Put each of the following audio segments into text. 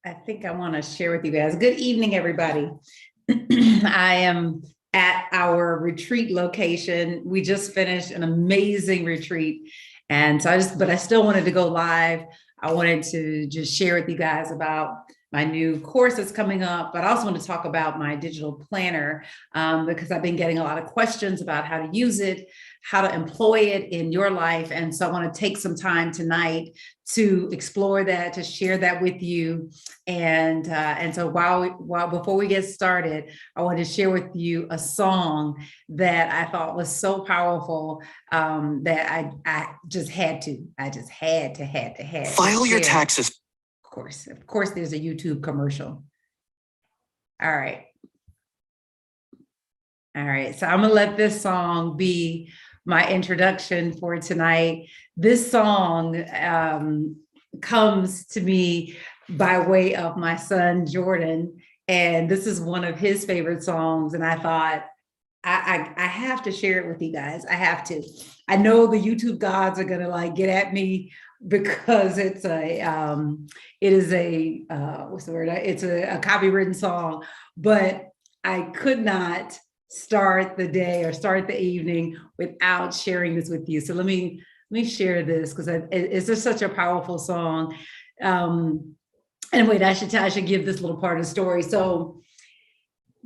I think I want to share with you guys. Good evening, everybody. I am at our retreat location. We just finished an amazing retreat. And so but I still wanted to go live. I wanted to just share with you guys about my new course that's coming up, but I also want to talk about my digital planner because I've been getting a lot of questions about how to use it, how to employ it in your life. And so I want to take some time tonight to explore that, to share that with you. And so before we get started, I want to share with you a song that I thought was so powerful that I just had to. I just had to file your taxes. Of course, there's a YouTube commercial. All right. So I'm gonna let this song be my introduction for tonight. This song comes to me by way of my son, Jordan, and this is one of his favorite songs. And I thought, I have to share it with you guys. I have to. I know the YouTube gods are gonna get at me because it is a what's the word? It's a copywritten song, but I could not start the day or start the evening without sharing this with you. So let me share this because it's just such a powerful song. And wait, I should give this little part of the story. So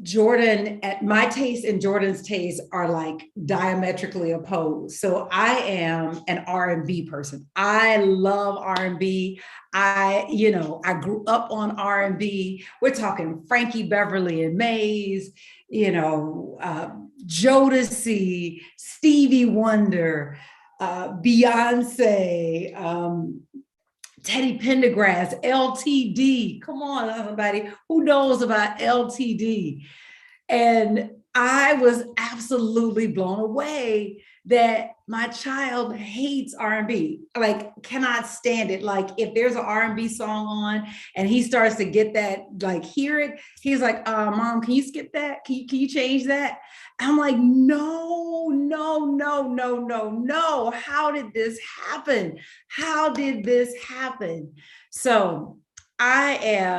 Jordan, at my taste and Jordan's taste are diametrically opposed. So I am an R&B person. I love R&B. I grew up on R&B. We're talking Frankie Beverly and Mays, Jodeci, Stevie Wonder, Beyonce, Teddy Pendergrass, LTD. Come on, everybody. Who knows about LTD? And I was absolutely blown away that my child hates R&B, cannot stand it. If there's an R&B song on and he starts to get that, hear it, he's like, Mom, can you skip that? Can you change that? I'm like, no. How did this happen? So I've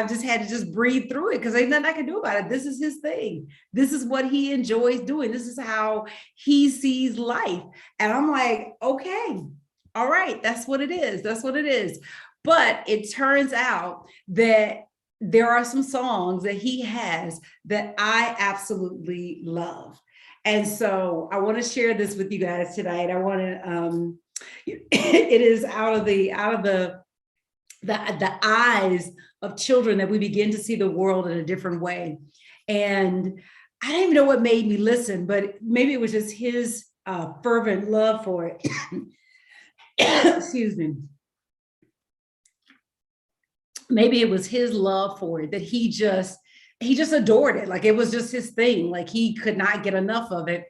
just had to just breathe through it because ain't nothing I can do about it. This is his thing. This is what he enjoys doing. This is how he sees life. And I'm like, okay, all right, that's what it is. But it turns out that there are some songs that he has that I absolutely love. And so I want to share this with you guys tonight. I want to, it is out of the eyes of children that we begin to see the world in a different way. And I don't even know what made me listen, but maybe it was just his fervent love for it. Excuse me. Maybe it was his love for it that he just adored it. It was just his thing. He could not get enough of it.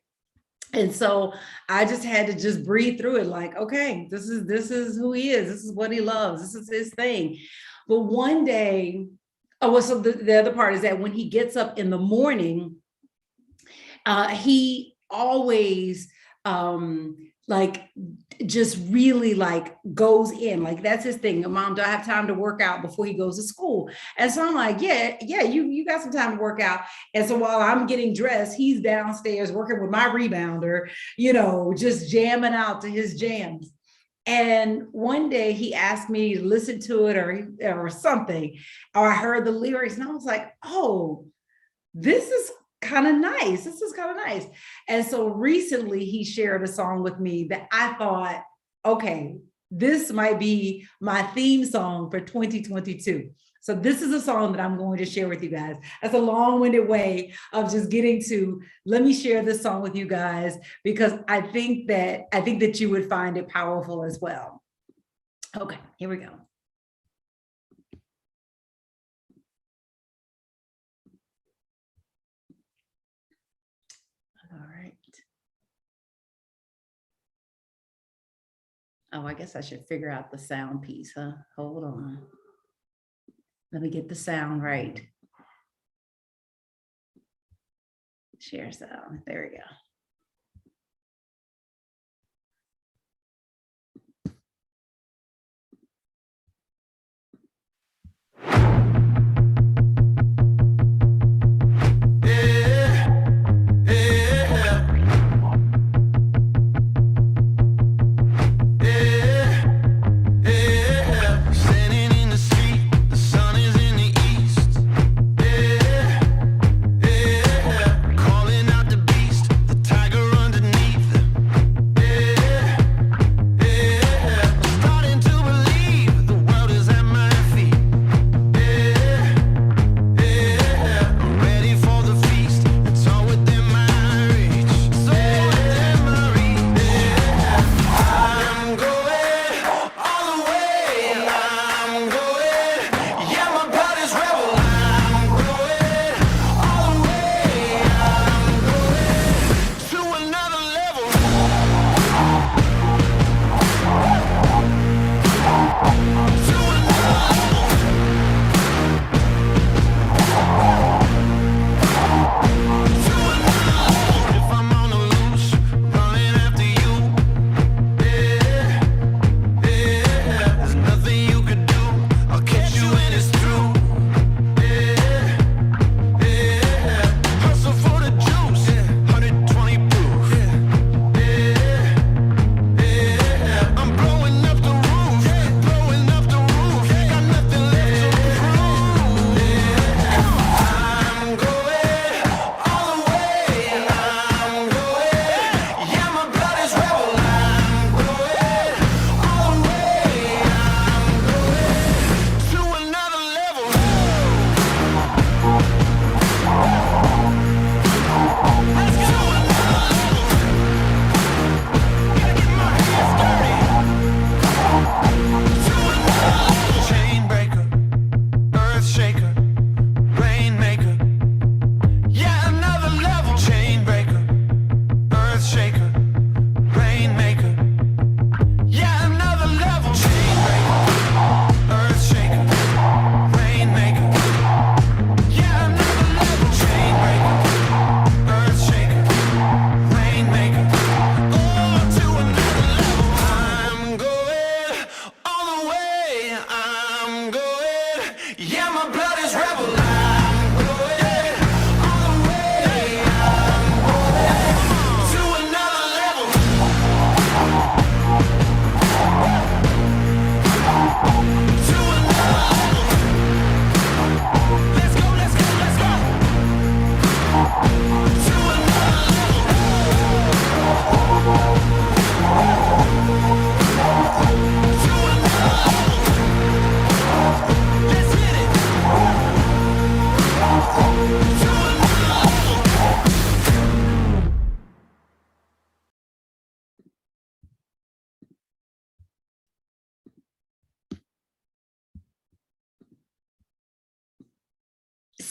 And so I just had to just breathe through it. Okay, this is who he is. This is what he loves. This is his thing. But one day, so the other part is that when he gets up in the morning, he always just really goes in. That's his thing. Mom, do I have time to work out before he goes to school? And so I'm like, yeah, you got some time to work out. And so while I'm getting dressed, he's downstairs working with my rebounder, just jamming out to his jams. And one day he asked me to listen to it or something, or I heard the lyrics and I was like, oh, this is kind of nice. And so recently he shared a song with me that I thought, okay, this might be my theme song for 2022. So this is a song that I'm going to share with you guys. That's a long-winded way of just getting to, let me share this song with you guys, because I think that you would find it powerful as well. Okay, here we go. Oh, I guess I should figure out the sound piece, huh? Hold on. Let me get the sound right. Share sound. There we go.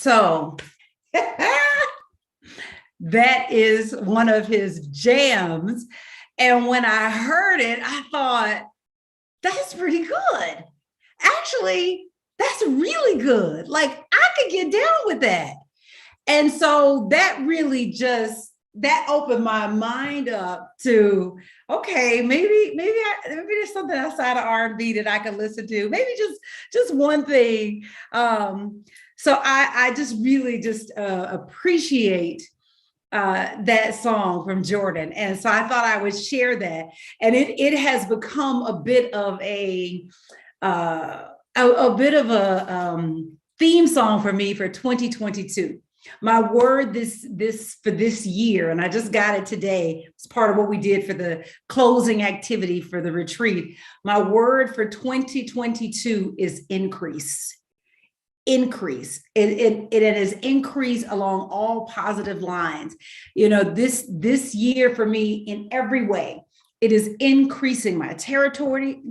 So that is one of his jams. And when I heard it, I thought, that's pretty good. Actually, that's really good. Like I could get down with that. And so that really just that opened my mind up to okay, maybe there's something outside of R&B that I could listen to. Maybe just one thing. So I just really just appreciate that song from Jordan. And so I thought I would share that. And it has become a bit of a bit of a theme song for me for 2022. My word this for this year, and I just got it today. It's part of what we did for the closing activity for the retreat. My word for 2022 is increase. Increase. It has increased along all positive lines. You know, this year for me in every way, it is increasing my territory,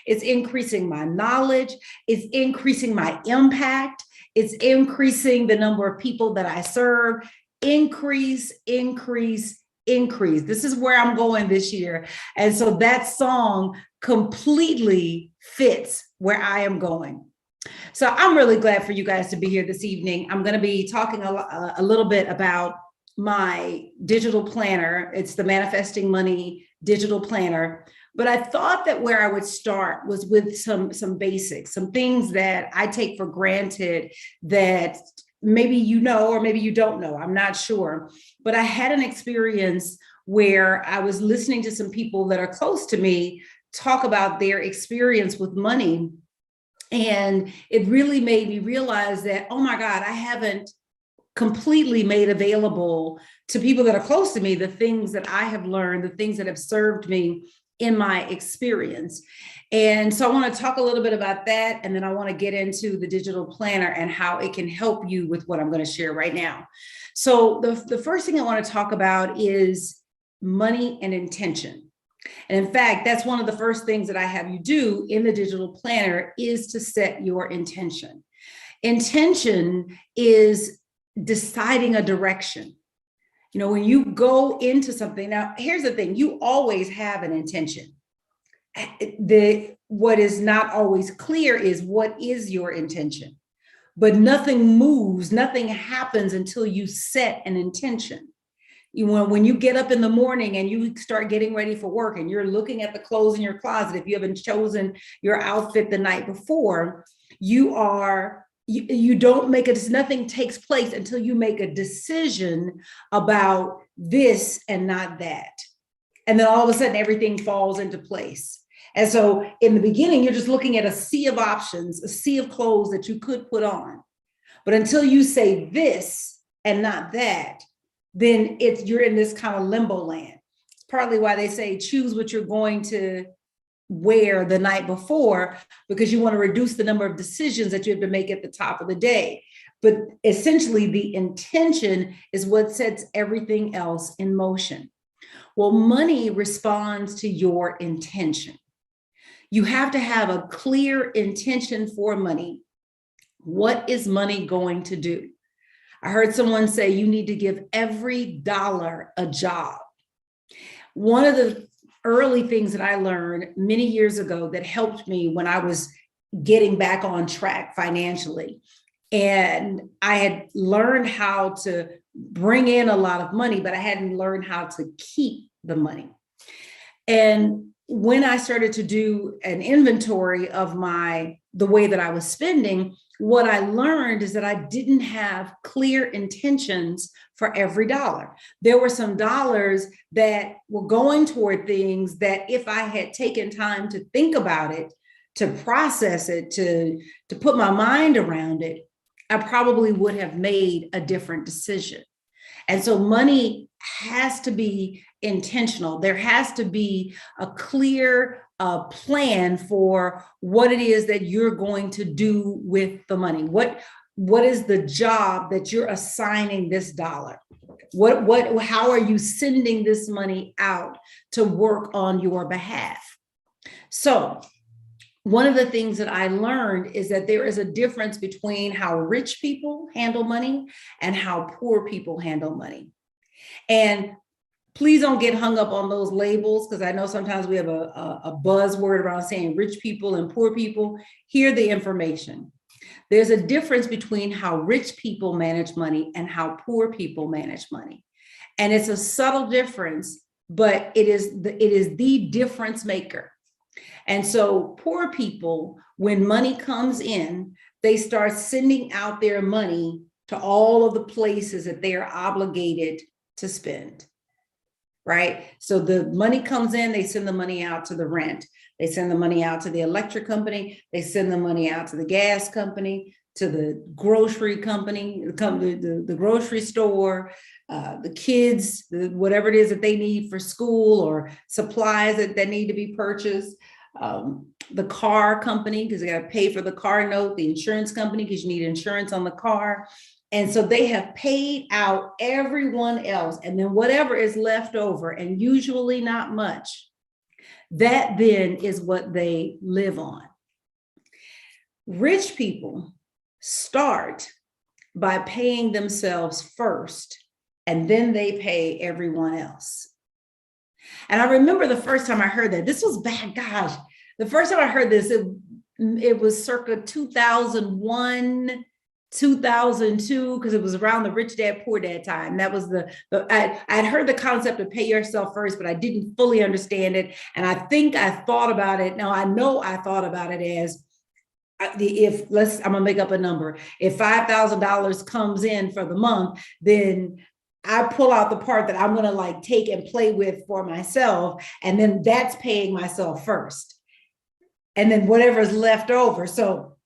it's increasing my knowledge, it's increasing my impact, it's increasing the number of people that I serve. Increase, increase, increase. This is where I'm going this year. And so that song completely fits where I am going. So I'm really glad for you guys to be here this evening. I'm going to be talking a little bit about my digital planner. It's the Manifesting Money digital planner. But I thought that where I would start was with some basics, some things that I take for granted that maybe you know, or maybe you don't know. I'm not sure. But I had an experience where I was listening to some people that are close to me talk about their experience with money. And it really made me realize that, oh my God, I haven't completely made available to people that are close to me the things that I have learned, the things that have served me in my experience. And so I want to talk a little bit about that. And then I want to get into the digital planner and how it can help you with what I'm going to share right now. So the first thing I want to talk about is money and intention. And in fact, that's one of the first things that I have you do in the digital planner is to set your intention. Intention is deciding a direction. You know, when you go into something, now here's the thing, you always have an intention. What is not always clear is what is your intention, but nothing moves, nothing happens until you set an intention. When you get up in the morning and you start getting ready for work and you're looking at the clothes in your closet, if you haven't chosen your outfit the night before, you don't make it, nothing takes place until you make a decision about this and not that. And then all of a sudden everything falls into place. And so in the beginning, you're just looking at a sea of options, a sea of clothes that you could put on. But until you say this and not that, then you're in this kind of limbo land. It's partly why they say choose what you're going to wear the night before, because you want to reduce the number of decisions that you have to make at the top of the day. But essentially, the intention is what sets everything else in motion. Well, money responds to your intention. You have to have a clear intention for money. What is money going to do? I heard someone say you need to give every dollar a job. One of the early things that I learned many years ago that helped me when I was getting back on track financially, and I had learned how to bring in a lot of money, but I hadn't learned how to keep the money. And when I started to do an inventory of the way that I was spending, what I learned is that I didn't have clear intentions for every dollar. There were some dollars that were going toward things that if I had taken time to think about it, to process it, to put my mind around it, I probably would have made a different decision. And so money has to be intentional. There has to be a clear plan for what it is that you're going to do with the money. What is the job that you're assigning this dollar? How are you sending this money out to work on your behalf? So one of the things that I learned is that there is a difference between how rich people handle money and how poor people handle money. And please don't get hung up on those labels, because I know sometimes we have a buzzword around saying rich people and poor people. Hear the information. There's a difference between how rich people manage money and how poor people manage money. And it's a subtle difference, but it is the difference maker. And so poor people, when money comes in, they start sending out their money to all of the places that they are obligated to spend, right? So the money comes in, they send the money out to the rent. They send the money out to the electric company. They send the money out to the gas company, to the grocery company, the grocery store, the kids, whatever it is that they need for school or supplies that need to be purchased. The car company, because they got to pay for the car note, the insurance company, because you need insurance on the car. And so they have paid out everyone else. And then whatever is left over, and usually not much, that then is what they live on. Rich people start by paying themselves first, and then they pay everyone else. And I remember the first time I heard that, this was back, gosh, the first time I heard this, it was circa 2001, 2002, because it was around the Rich Dad, Poor Dad time. That was I'd heard the concept of pay yourself first, but I didn't fully understand it. And I think I thought about it. Now I know I thought about it as, I'm gonna make up a number. If $5,000 comes in for the month, then I pull out the part that I'm gonna like take and play with for myself. And then that's paying myself first. And then whatever's left over. So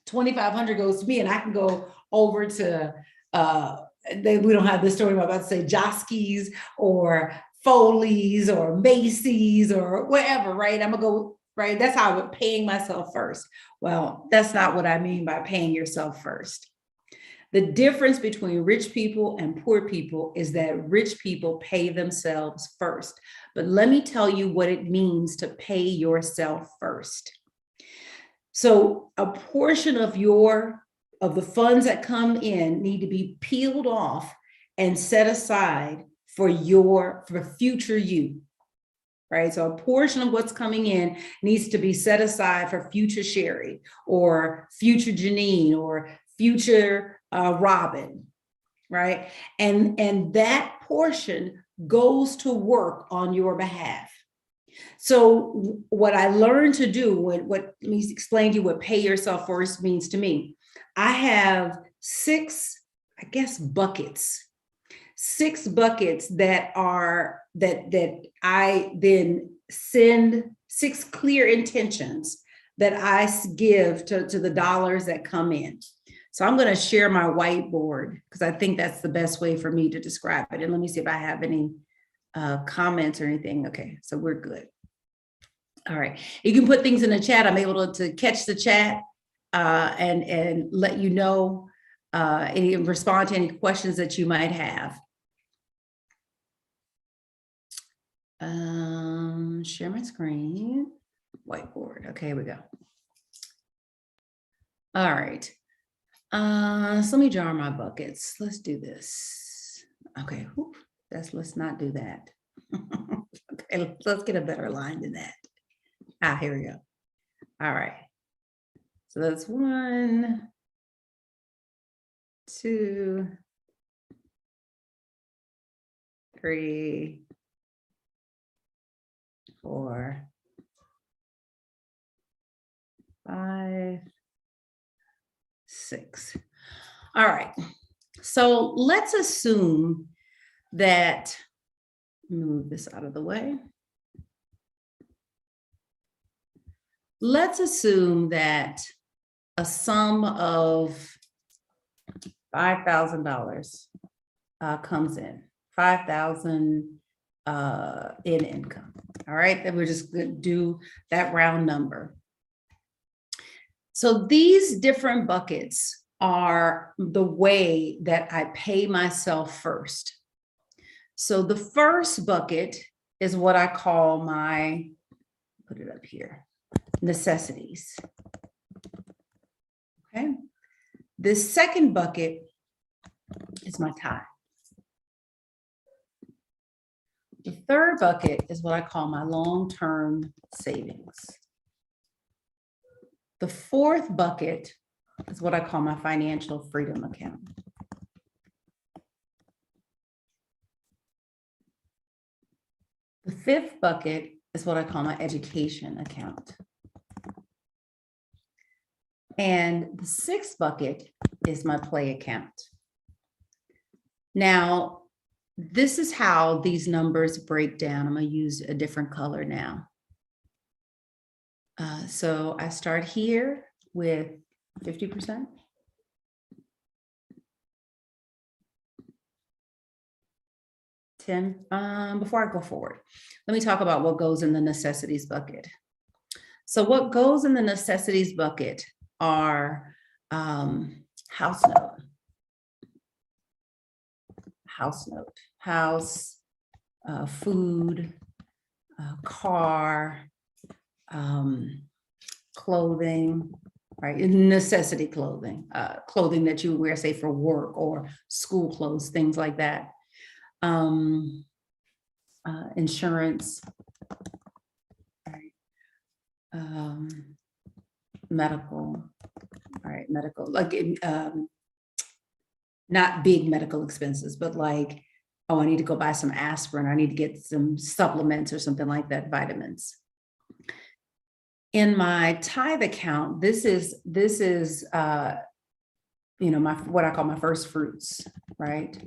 2,500 goes to me, and I can go over to, we don't have this story, I'm about to say Joske's or Foley's or Macy's or whatever, right? I'm gonna go, right? That's how I'm paying myself first. Well, that's not what I mean by paying yourself first. The difference between rich people and poor people is that rich people pay themselves first. But let me tell you what it means to pay yourself first. So a portion of the funds that come in need to be peeled off and set aside for future you, right? So a portion of what's coming in needs to be set aside for future Sherry or future Janine or future Robin, right? And that portion goes to work on your behalf. So what I learned to do, let me explain to you what pay yourself first means to me. I have six buckets that I then send, six clear intentions that I give to the dollars that come in. So I'm going to share my whiteboard because I think that's the best way for me to describe it. And let me see if I have any comments or anything. Okay, so we're good. All right, you can put things in the chat. I'm able to catch the chat and let you know and respond to any questions that you might have. Share my screen, whiteboard. Okay, here we go. All right. So let me jar my buckets. Let's do this. Okay, let's not do that. Okay, let's get a better line than that. Here we go. All right. So that's 1, 2, 3, 4, 5, 6. All right. So let's assume that, move this out of the way. Let's assume that a sum of $5,000 comes in, 5,000 in income. All right, then we're just going to do that round number. So these different buckets are the way that I pay myself first. So the first bucket is what I call put it up here. necessities. Okay. This second bucket is my tithe. The third bucket is what I call my long-term savings. The fourth bucket is what I call my financial freedom account. The fifth bucket is what I call my education account. And the sixth bucket is my play account. Now, this is how these numbers break down. I'm going to use a different color now. So I start here with 50%. Before I go forward, let me talk about what goes in the necessities bucket. So what goes in the necessities bucket are house note, food, car, clothing, right? Necessity clothing, clothing that you wear, say, for work, or school clothes, things like that. Insurance, right? Medical, right? Medical, like not big medical expenses, but like, oh, I need to go buy some aspirin. I need to get some supplements or something like that, vitamins. In my tithe account, this is you know, what I call my first fruits, right?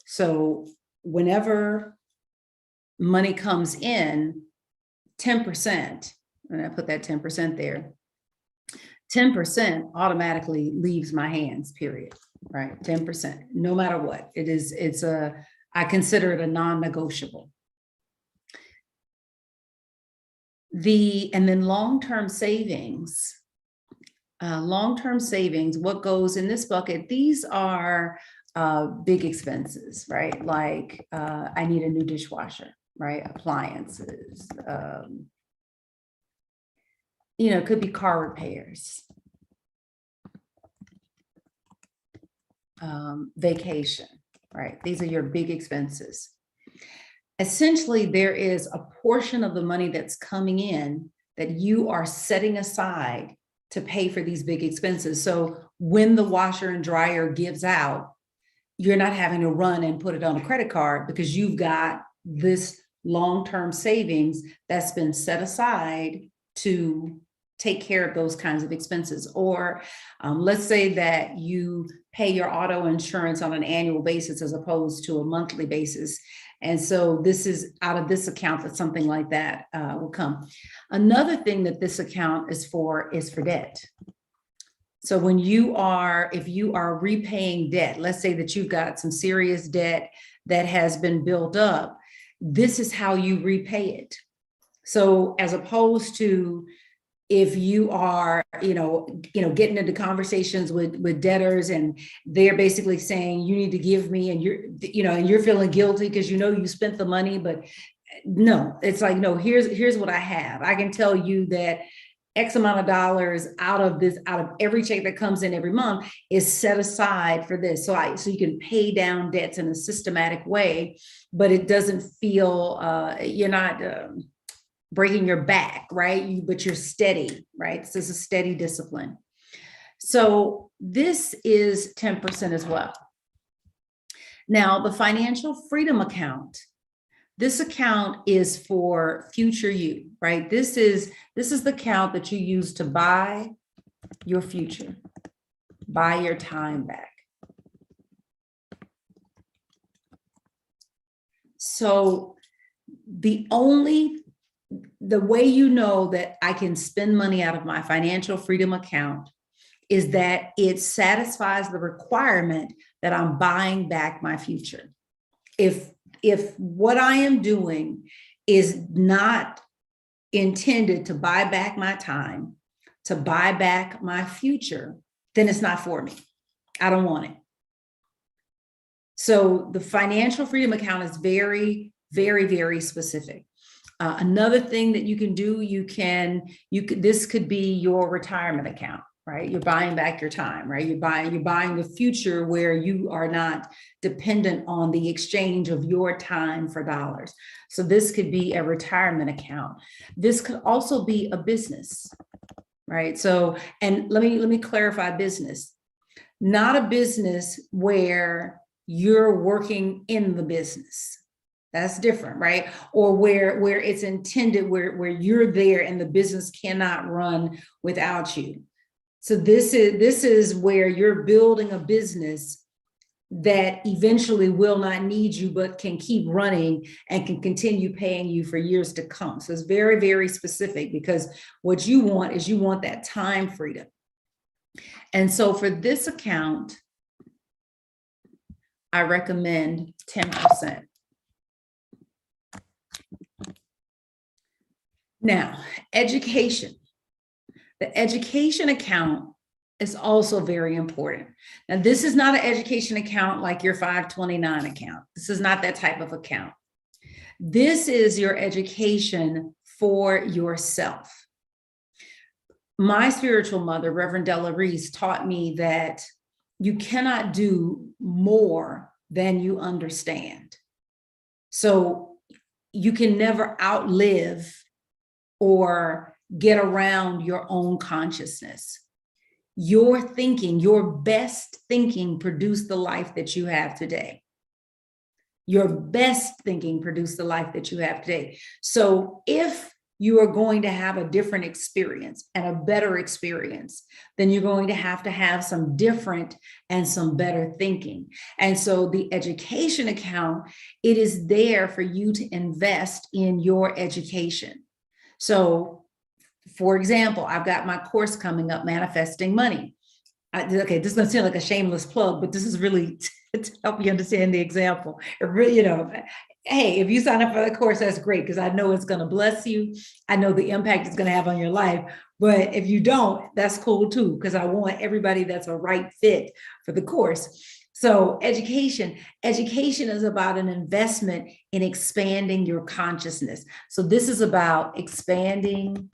So whenever money comes in, 10%, and I put that 10% there, 10% automatically leaves my hands, period, right? 10%, no matter what. I consider it a non-negotiable. And then long-term savings, what goes in this bucket, these are big expenses, right? Like I need a new dishwasher, right? Appliances, you know, it could be car repairs, vacation, right? These are your big expenses. Essentially, there is a portion of the money that's coming in that you are setting aside to pay for these big expenses. So when the washer and dryer gives out, you're not having to run and put it on a credit card, because you've got this long-term savings that's been set aside to take care of those kinds of expenses. Or let's say that you pay your auto insurance on an annual basis as opposed to a monthly basis. And so this is out of this account that something like that will come. Another thing that this account is for debt. So when if you are repaying debt, let's say that you've got some serious debt that has been built up, this is how you repay it. So as opposed to if you are, getting into conversations with debtors and they're basically saying you need to give me, and you're feeling guilty because you spent the money, but no, it's like, no, here's what I have. I can tell you that X amount of dollars out of every check that comes in every month is set aside for this. So you can pay down debts in a systematic way, but it doesn't feel, you're not breaking your back, right? But you're steady, right? So it's a steady discipline. So this is 10% as well. Now, the financial freedom account, this account is for future you, right? This is the account that you use to buy your future, buy your time back. So the way you know that I can spend money out of my financial freedom account is that it satisfies the requirement that I'm buying back my future. If what I am doing is not intended to buy back my time, to buy back my future, then it's not for me. I don't want it. So the financial freedom account is very, very, very specific. Another thing that you can do, this could be your retirement account, right? You're buying back your time, right? You're buying the future where you are not dependent on the exchange of your time for dollars. So this could be a retirement account. This could also be a business, right? So, and let me clarify business, not a business where you're working in the business. That's different, right? Or where it's intended, where you're there and the business cannot run without you. So this is where you're building a business that eventually will not need you, but can keep running and can continue paying you for years to come. So it's very, very specific, because what you want is you want that time freedom. And so for this account, I recommend 10%. Now, education. The education account is also very important. Now, this is not an education account like your 529 account. This is not that type of account. This is your education for yourself. My spiritual mother, Reverend Della Reese, taught me that you cannot do more than you understand. So you can never outlive or get around your own consciousness. Your thinking, your best thinking produced the life that you have today. Your best thinking produced the life that you have today. So if you are going to have a different experience and a better experience, then you're going to have some different and some better thinking. And so the education account, it is there for you to invest in your education. So for example, I've got my course coming up, Manifesting Money. Okay, this is going to sound like a shameless plug, but this is really to help you understand the example. It really, hey, if you sign up for the course, that's great, because I know it's going to bless you. I know the impact it's going to have on your life. But if you don't, that's cool too, because I want everybody that's a right fit for the course. So education is about an investment in expanding your consciousness. So this is about expanding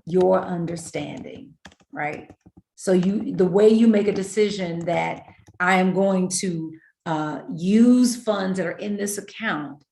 your understanding, right? So the way you make a decision that I am going to use funds that are in this account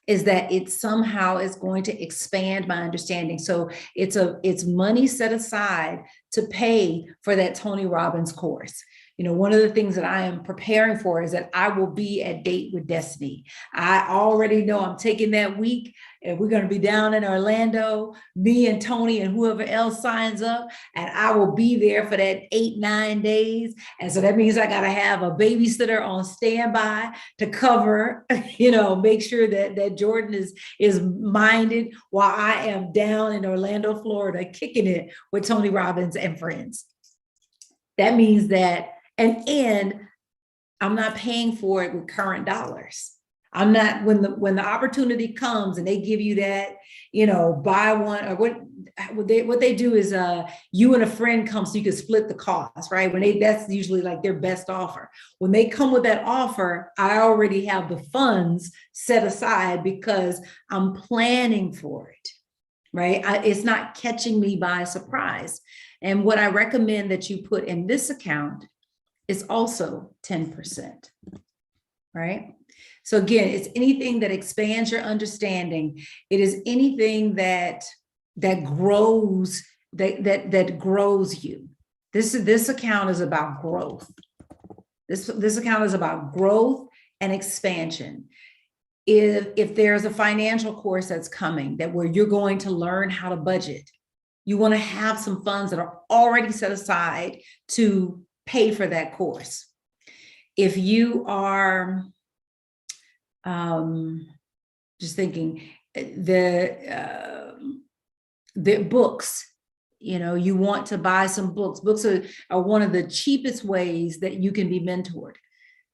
is that it somehow is going to expand my understanding. So it's money set aside to pay for that Tony Robbins course. One of the things that I am preparing for is that I will be at Date with Destiny. I already know I'm taking that week, and we're going to be down in Orlando, me and Tony and whoever else signs up, and I will be there for that 8-9 days. And so that means I got to have a babysitter on standby to cover, make sure that Jordan is minded while I am down in Orlando, Florida, kicking it with Tony Robbins and friends. That means that and I'm not paying for it with current dollars. I'm not, when the opportunity comes and they give you that, buy one, or what they do is you and a friend come so you can split the cost, right? That's usually like their best offer. When they come with that offer, I already have the funds set aside because I'm planning for it, right? It's not catching me by surprise. And what I recommend that you put in this account is also 10%, right? So again, it's anything that expands your understanding. It is anything that grows, that grows you. This account is about growth. This account is about growth and expansion. If there's a financial course that's coming where you're going to learn how to budget, you want to have some funds that are already set aside to pay for that course. If you are just thinking the books, you want to buy some books. Books are one of the cheapest ways that you can be mentored.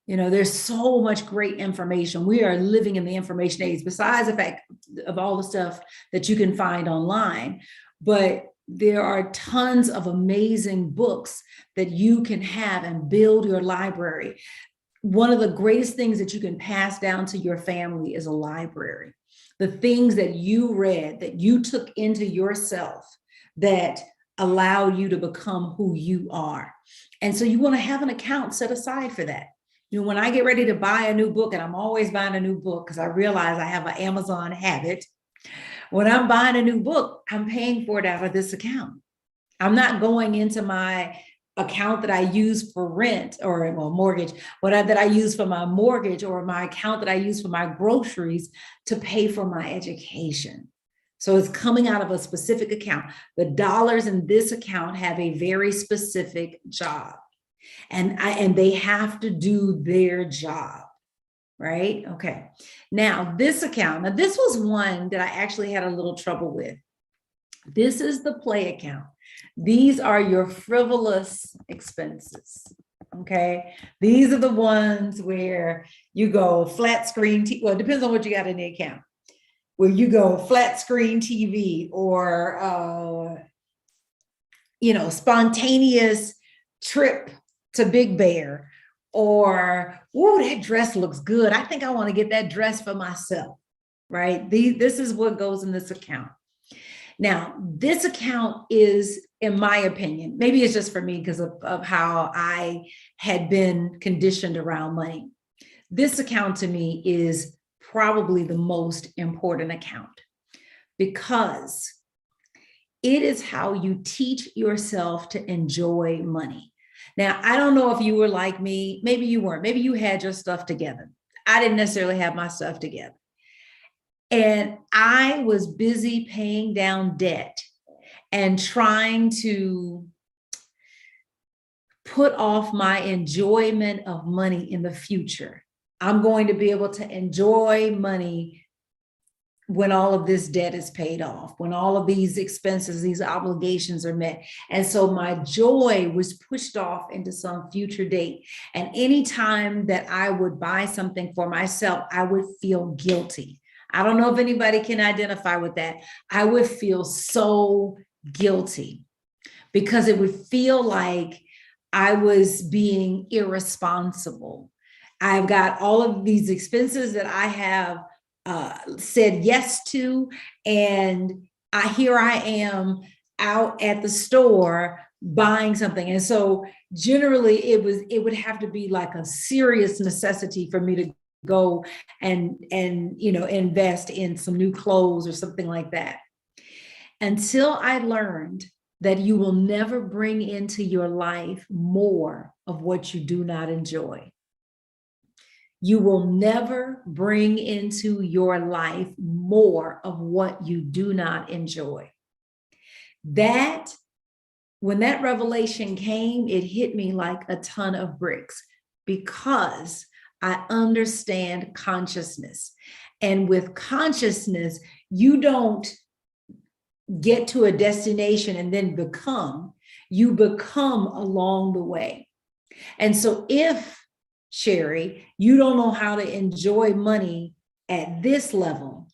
There's so much great information. We are living in the information age, besides the fact of all the stuff that you can find online. But there are tons of amazing books that you can have and build your library. One of the greatest things that you can pass down to your family is a library. the things that you read, that you took into yourself, that allow you to become who you are. And so you want to have an account set aside for that. You know, when I get ready to buy a new book, and I'm always buying a new book because I realize I have an Amazon habit. When I'm buying a new book, I'm paying for it out of this account. I'm not going into my account that I use for rent or well, mortgage, that I use for my mortgage, or my account that I use for my groceries to pay for my education. So it's coming out of a specific account. The dollars in this account have a very specific job, and they have to do their job. Right? Okay. Now this account, now this was one that I actually had a little trouble with. This is the play account. These are your frivolous expenses. Okay. These are the ones where you go flat screen. Well, it depends on what you got in the account. Where you go flat screen TV, or, spontaneous trip to Big Bear, or, oh, that dress looks good. I think I want to get that dress for myself, right? This is what goes in this account. Now, this account is, in my opinion, maybe it's just for me because of how I had been conditioned around money. This account to me is probably the most important account, because it is how you teach yourself to enjoy money. Now, I don't know if you were like me. Maybe you weren't. Maybe you had your stuff together. I didn't necessarily have my stuff together. And I was busy paying down debt and trying to put off my enjoyment of money in the future. I'm going to be able to enjoy money when all of this debt is paid off, when all of these expenses, these obligations are met. And so my joy was pushed off into some future date. And anytime that I would buy something for myself, I would feel guilty. I don't know if anybody can identify with that. I would feel so guilty because it would feel like I was being irresponsible. I've got all of these expenses that I have said yes to, and here I am out at the store buying something. And so generally it would have to be like a serious necessity for me to go and invest in some new clothes or something like that. Until I learned that you will never bring into your life more of what you do not enjoy. You will never bring into your life more of what you do not enjoy. When that revelation came, it hit me like a ton of bricks, because I understand consciousness. And with consciousness, you don't get to a destination and then you become along the way. And so if, Sherry, you don't know how to enjoy money at this level,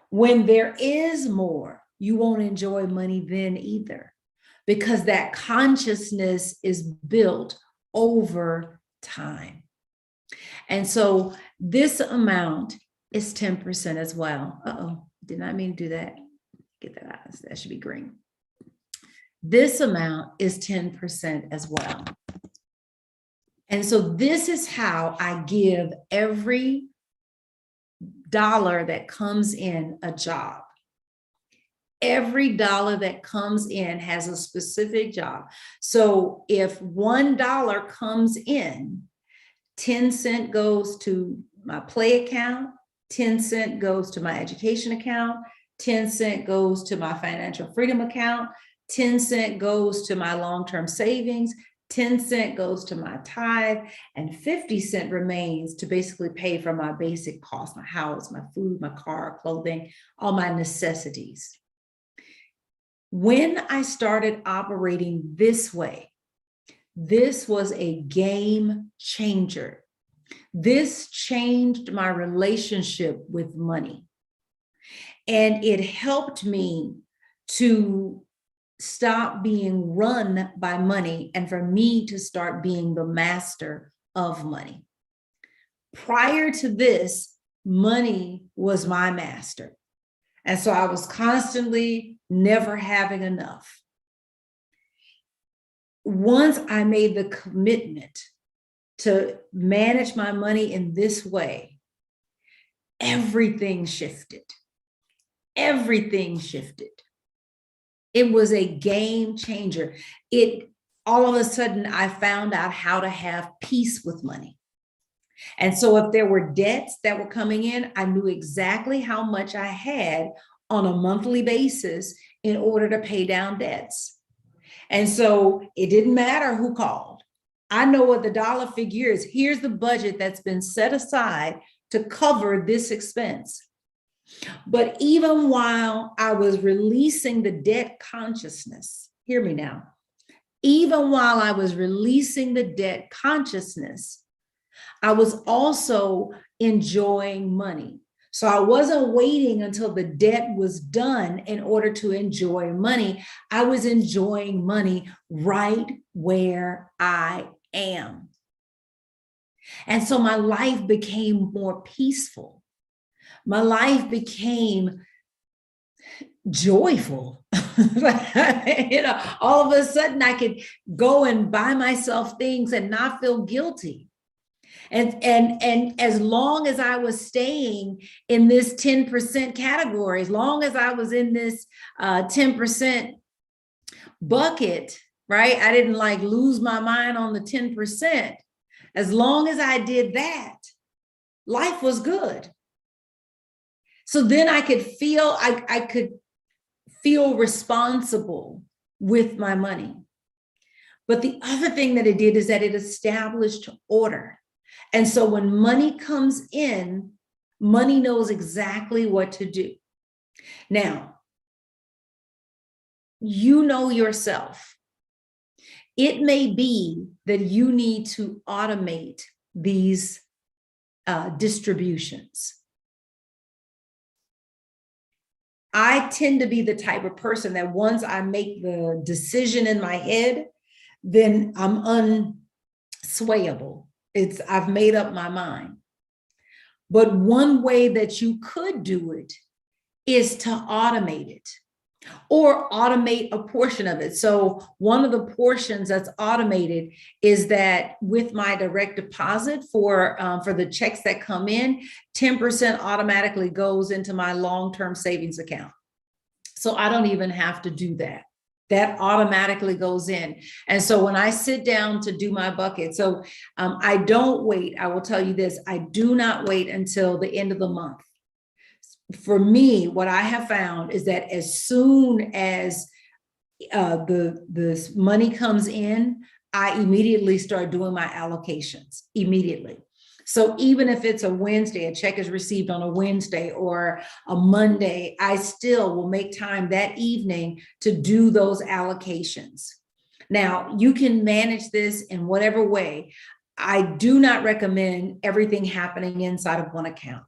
when there is more, you won't enjoy money then either, because that consciousness is built over time. And so this amount is 10% as well. Uh-oh, did not mean to do that. Get that out. That should be green. This amount is 10% as well. And so this is how I give every dollar that comes in a job. Every dollar that comes in has a specific job. So if $1 comes in, 10 cents goes to my play account, 10 cents goes to my education account, 10 cents goes to my financial freedom account, 10 cents goes to my long-term savings, 10 cents goes to my tithe, and 50 cents remains to basically pay for my basic costs, my house, my food, my car, clothing, all my necessities. When I started operating this way, this was a game changer. This changed my relationship with money. And it helped me to stop being run by money and for me to start being the master of money. Prior to this, money was my master. And so I was constantly never having enough. Once I made the commitment to manage my money in this way, everything shifted. Everything shifted. It was a game changer. All of a sudden, I found out how to have peace with money. And so if there were debts that were coming in, I knew exactly how much I had on a monthly basis in order to pay down debts. And so it didn't matter who called. I know what the dollar figure is. Here's the budget that's been set aside to cover this expense. But even while I was releasing the debt consciousness, hear me now, even while I was releasing the debt consciousness, I was also enjoying money. So I wasn't waiting until the debt was done in order to enjoy money. I was enjoying money right where I am. And so my life became more peaceful. My life became joyful. All of a sudden I could go and buy myself things and not feel guilty. And as long as I was staying in this 10% category, as long as I was in this 10% bucket, right? I didn't like lose my mind on the 10%. As long as I did that, life was good. So then I could feel, I could feel responsible with my money. But the other thing that it did is that it established order. And so when money comes in, money knows exactly what to do. Now, you know yourself. It may be that you need to automate these distributions. I tend to be the type of person that once I make the decision in my head, then I'm unswayable. I've made up my mind. But one way that you could do it is to automate it or automate a portion of it. So one of the portions that's automated is that with my direct deposit for the checks that come in, 10% automatically goes into my long-term savings account. So I don't even have to do that. That automatically goes in. And so when I sit down to do my bucket, so I don't wait. I will tell you this, I do not wait until the end of the month. For me, what I have found is that as soon as the money comes in, I immediately start doing my allocations immediately. So even if it's a Wednesday, a check is received on a Wednesday or a Monday, I still will make time that evening to do those allocations. Now, you can manage this in whatever way. I do not recommend everything happening inside of one account.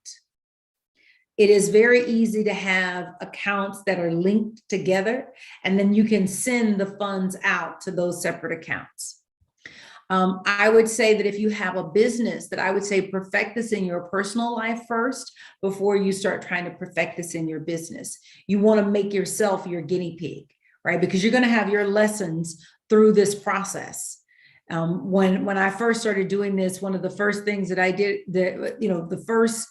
It is very easy to have accounts that are linked together, and then you can send the funds out to those separate accounts. I would say that if you have a business, that I would say perfect this in your personal life first before you start trying to perfect this in your business. You want to make yourself your guinea pig, right? Because you're going to have your lessons through this process. When I first started doing this, one of the first things that I did, the first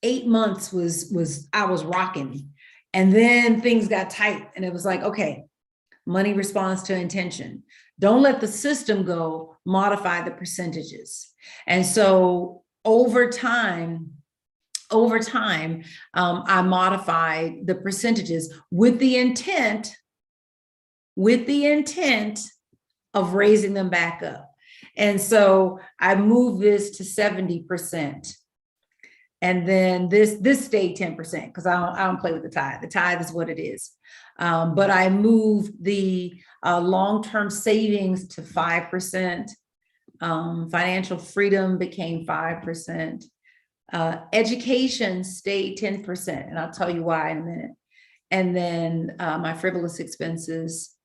8 months was I was rocking, and then things got tight, and it was like, okay, money responds to intention. Don't let the system go, modify the percentages. And so over time, I modified the percentages with the intent of raising them back up. And so I moved this to 70%. And then this stayed 10% because I don't play with the tithe. The tithe is what it is. But I moved the long-term savings to 5%. Financial freedom became 5%. Education stayed 10%. And I'll tell you why in a minute. And then my frivolous expenses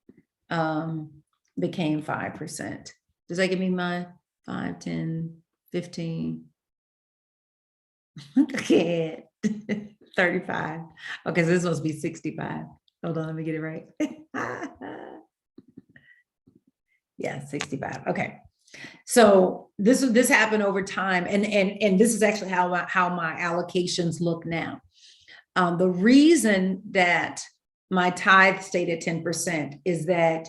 became 5%. Does that give me my 5, 10, 15? Okay. 35. Okay, so this must be 65. Hold on, let me get it right. Yeah, 65. Okay. So this happened over time, and this is actually how my allocations look now. The reason that my tithe stayed at 10% is that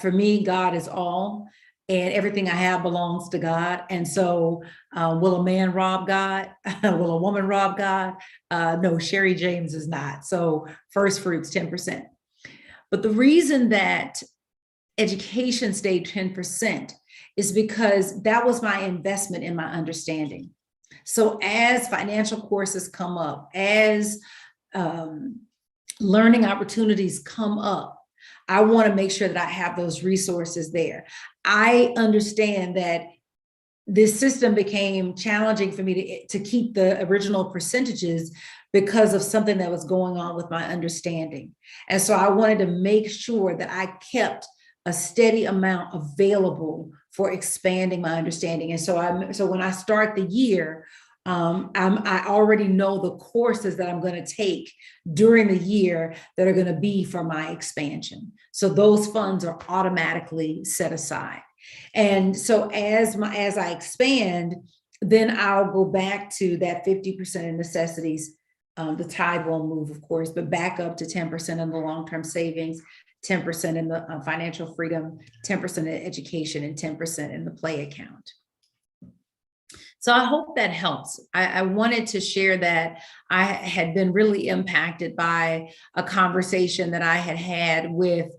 for me, God is all, and everything I have belongs to God. And so, will a man rob God? Will a woman rob God? No, Sherry James is not. So, first fruits, 10%. But the reason that education stayed 10% is because that was my investment in my understanding. So as financial courses come up, as learning opportunities come up, I want to make sure that I have those resources there. I understand that this system became challenging for me to keep the original percentages because of something that was going on with my understanding. And so I wanted to make sure that I kept a steady amount available for expanding my understanding. And so when I start the year, I already know the courses that I'm going to take during the year that are going to be for my expansion. So those funds are automatically set aside. And so as I expand, then I'll go back to that 50% in necessities. The tithe won't move, of course, but back up to 10% in the long-term savings, 10% in the financial freedom, 10% in education, and 10% in the play account. So I hope that helps. I wanted to share that I had been really impacted by a conversation that I had with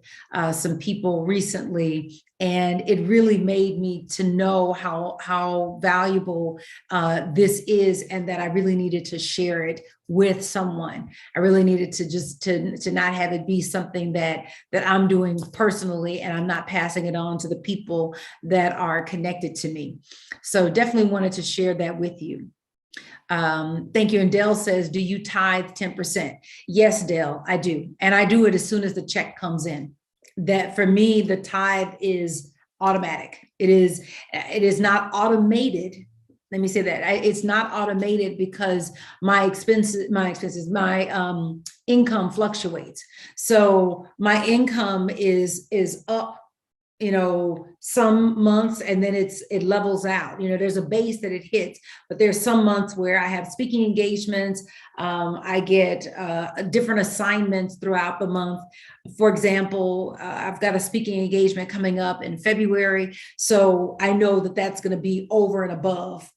some people recently, and it really made me to know how valuable this is, and that I really needed to share it with someone. I really needed to just to not have it be something that I'm doing personally, and I'm not passing it on to the people that are connected to me. So definitely wanted to share that with you. Thank you. And Dell says, do you tithe 10%? Yes, Dell, I do. And I do it as soon as the check comes in. That for me, the tithe is automatic. It is not automated. Let me say that it's not automated because my income fluctuates. So my income is up, some months, and then it levels out. There's a base that it hits, but there's some months where I have speaking engagements. I get different assignments throughout the month. For example, I've got a speaking engagement coming up in February, so I know that that's going to be over and above.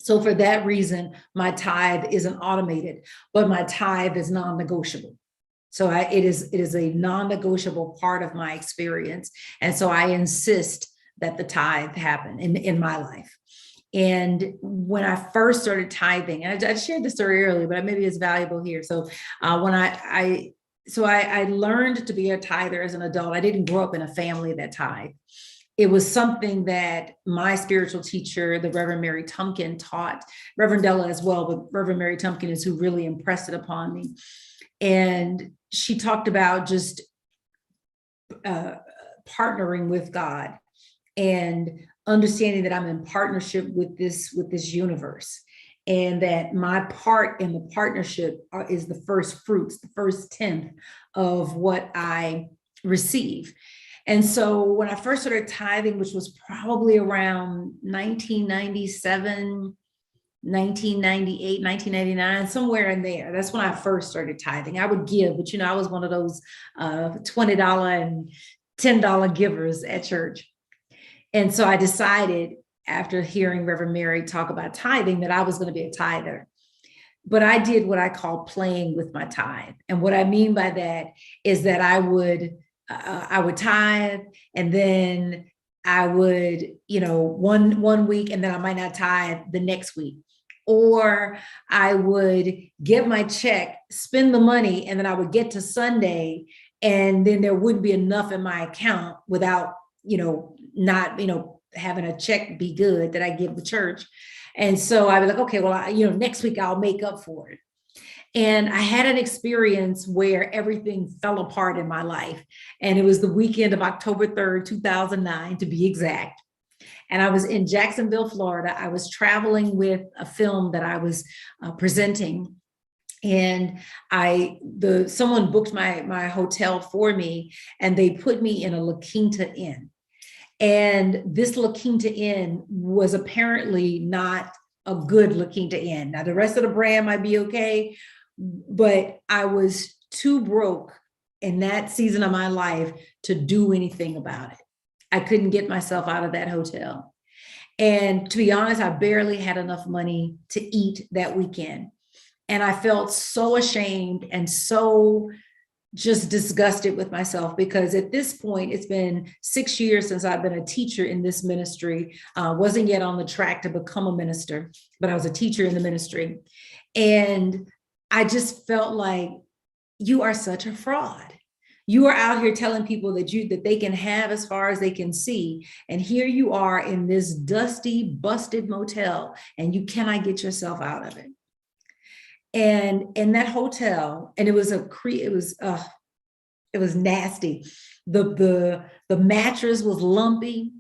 So for that reason, my tithe isn't automated, but my tithe is non-negotiable. So it is a non-negotiable part of my experience. And so I insist that the tithe happen in my life. And when I first started tithing, and I shared this story earlier, but maybe it's valuable here. So when I learned to be a tither as an adult. I didn't grow up in a family that tithe. It was something that my spiritual teacher, the Reverend Mary Tumpkin, taught, Reverend Della as well, but Reverend Mary Tumpkin is who really impressed it upon me. And she talked about just partnering with God and understanding that I'm in partnership with this universe, and that my part in the partnership is the first fruits, the first tenth of what I receive. And so when I first started tithing, which was probably around 1997, 1998, 1999, somewhere in there. That's when I first started tithing. I would give, but I was one of those $20 and $10 givers at church. And so I decided, after hearing Reverend Mary talk about tithing, that I was going to be a tither. But I did what I call playing with my tithe. And what I mean by that is that I would tithe, and then I would, one week, and then I might not tithe the next week. Or I would give my check, spend the money, and then I would get to Sunday, and then there wouldn't be enough in my account without, not, having a check be good that I give the church. And so I was like, okay, well, next week I'll make up for it. And I had an experience where everything fell apart in my life. And it was the weekend of October 3rd, 2009, to be exact. And I was in Jacksonville, Florida. I was traveling with a film that I was presenting, and someone booked my hotel for me, and they put me in a La Quinta Inn. And this La Quinta Inn was apparently not a good La Quinta Inn. Now, the rest of the brand might be okay, but I was too broke in that season of my life to do anything about it. I couldn't get myself out of that hotel. And to be honest, I barely had enough money to eat that weekend. And I felt so ashamed and so just disgusted with myself, because at this point, it's been 6 years since I've been a teacher in this ministry. Wasn't yet on the track to become a minister, but I was a teacher in the ministry. And I just felt like, you are such a fraud. You are out here telling people that they can have as far as they can see. And here you are in this dusty, busted motel, and you cannot get yourself out of it. And in that hotel, and it was nasty. The mattress was lumpy.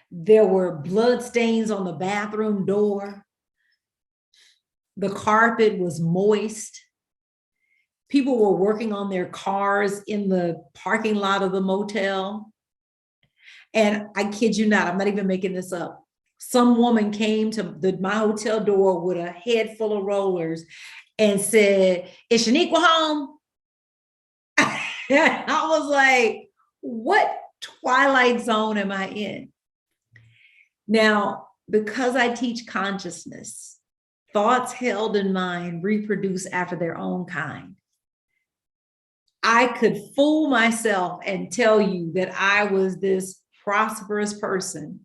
There were blood stains on the bathroom door. The carpet was moist. People were working on their cars in the parking lot of the motel. And I kid you not, I'm not even making this up. Some woman came to my hotel door with a head full of rollers and said, "Is Shaniqua home?" I was like, what twilight zone am I in? Now, because I teach consciousness, thoughts held in mind reproduce after their own kind. I could fool myself and tell you that I was this prosperous person,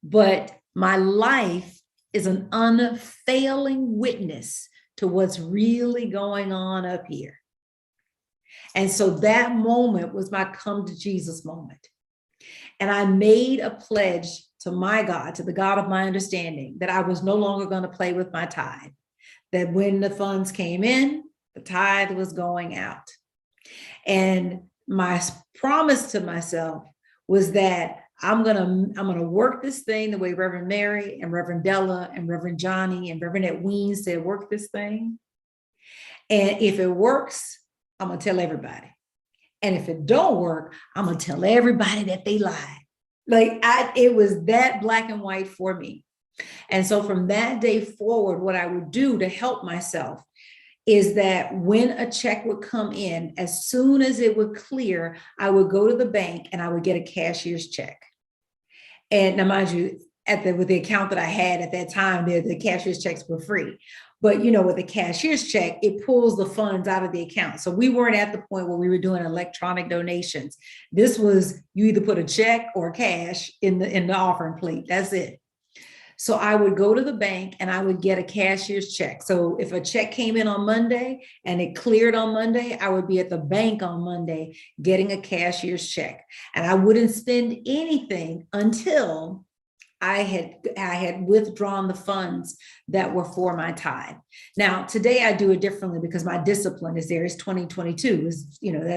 but my life is an unfailing witness to what's really going on up here. And so that moment was my come to Jesus moment. And I made a pledge to my God, to the God of my understanding, that I was no longer going to play with my tithe, that when the funds came in, the tithe was going out. And my promise to myself was that I'm gonna work this thing the way Reverend Mary and Reverend Della and Reverend Johnny and Reverend Edwin said, work this thing. And if it works, I'm gonna tell everybody. And if it don't work, I'm gonna tell everybody that they lied. Like it was that black and white for me. And so from that day forward, what I would do to help myself is that when a check would come in, as soon as it would clear, I would go to the bank and I would get a cashier's check. And now, mind you, with the account that I had at that time, the cashier's checks were free. But with a cashier's check, it pulls the funds out of the account. So we weren't at the point where we were doing electronic donations. This was, you either put a check or cash in the offering plate. That's it. So I would go to the bank and I would get a cashier's check. So if a check came in on Monday and it cleared on Monday, I would be at the bank on Monday getting a cashier's check. And I wouldn't spend anything until I had withdrawn the funds that were for my tithe. Now, today I do it differently because my discipline is there. It's 2022.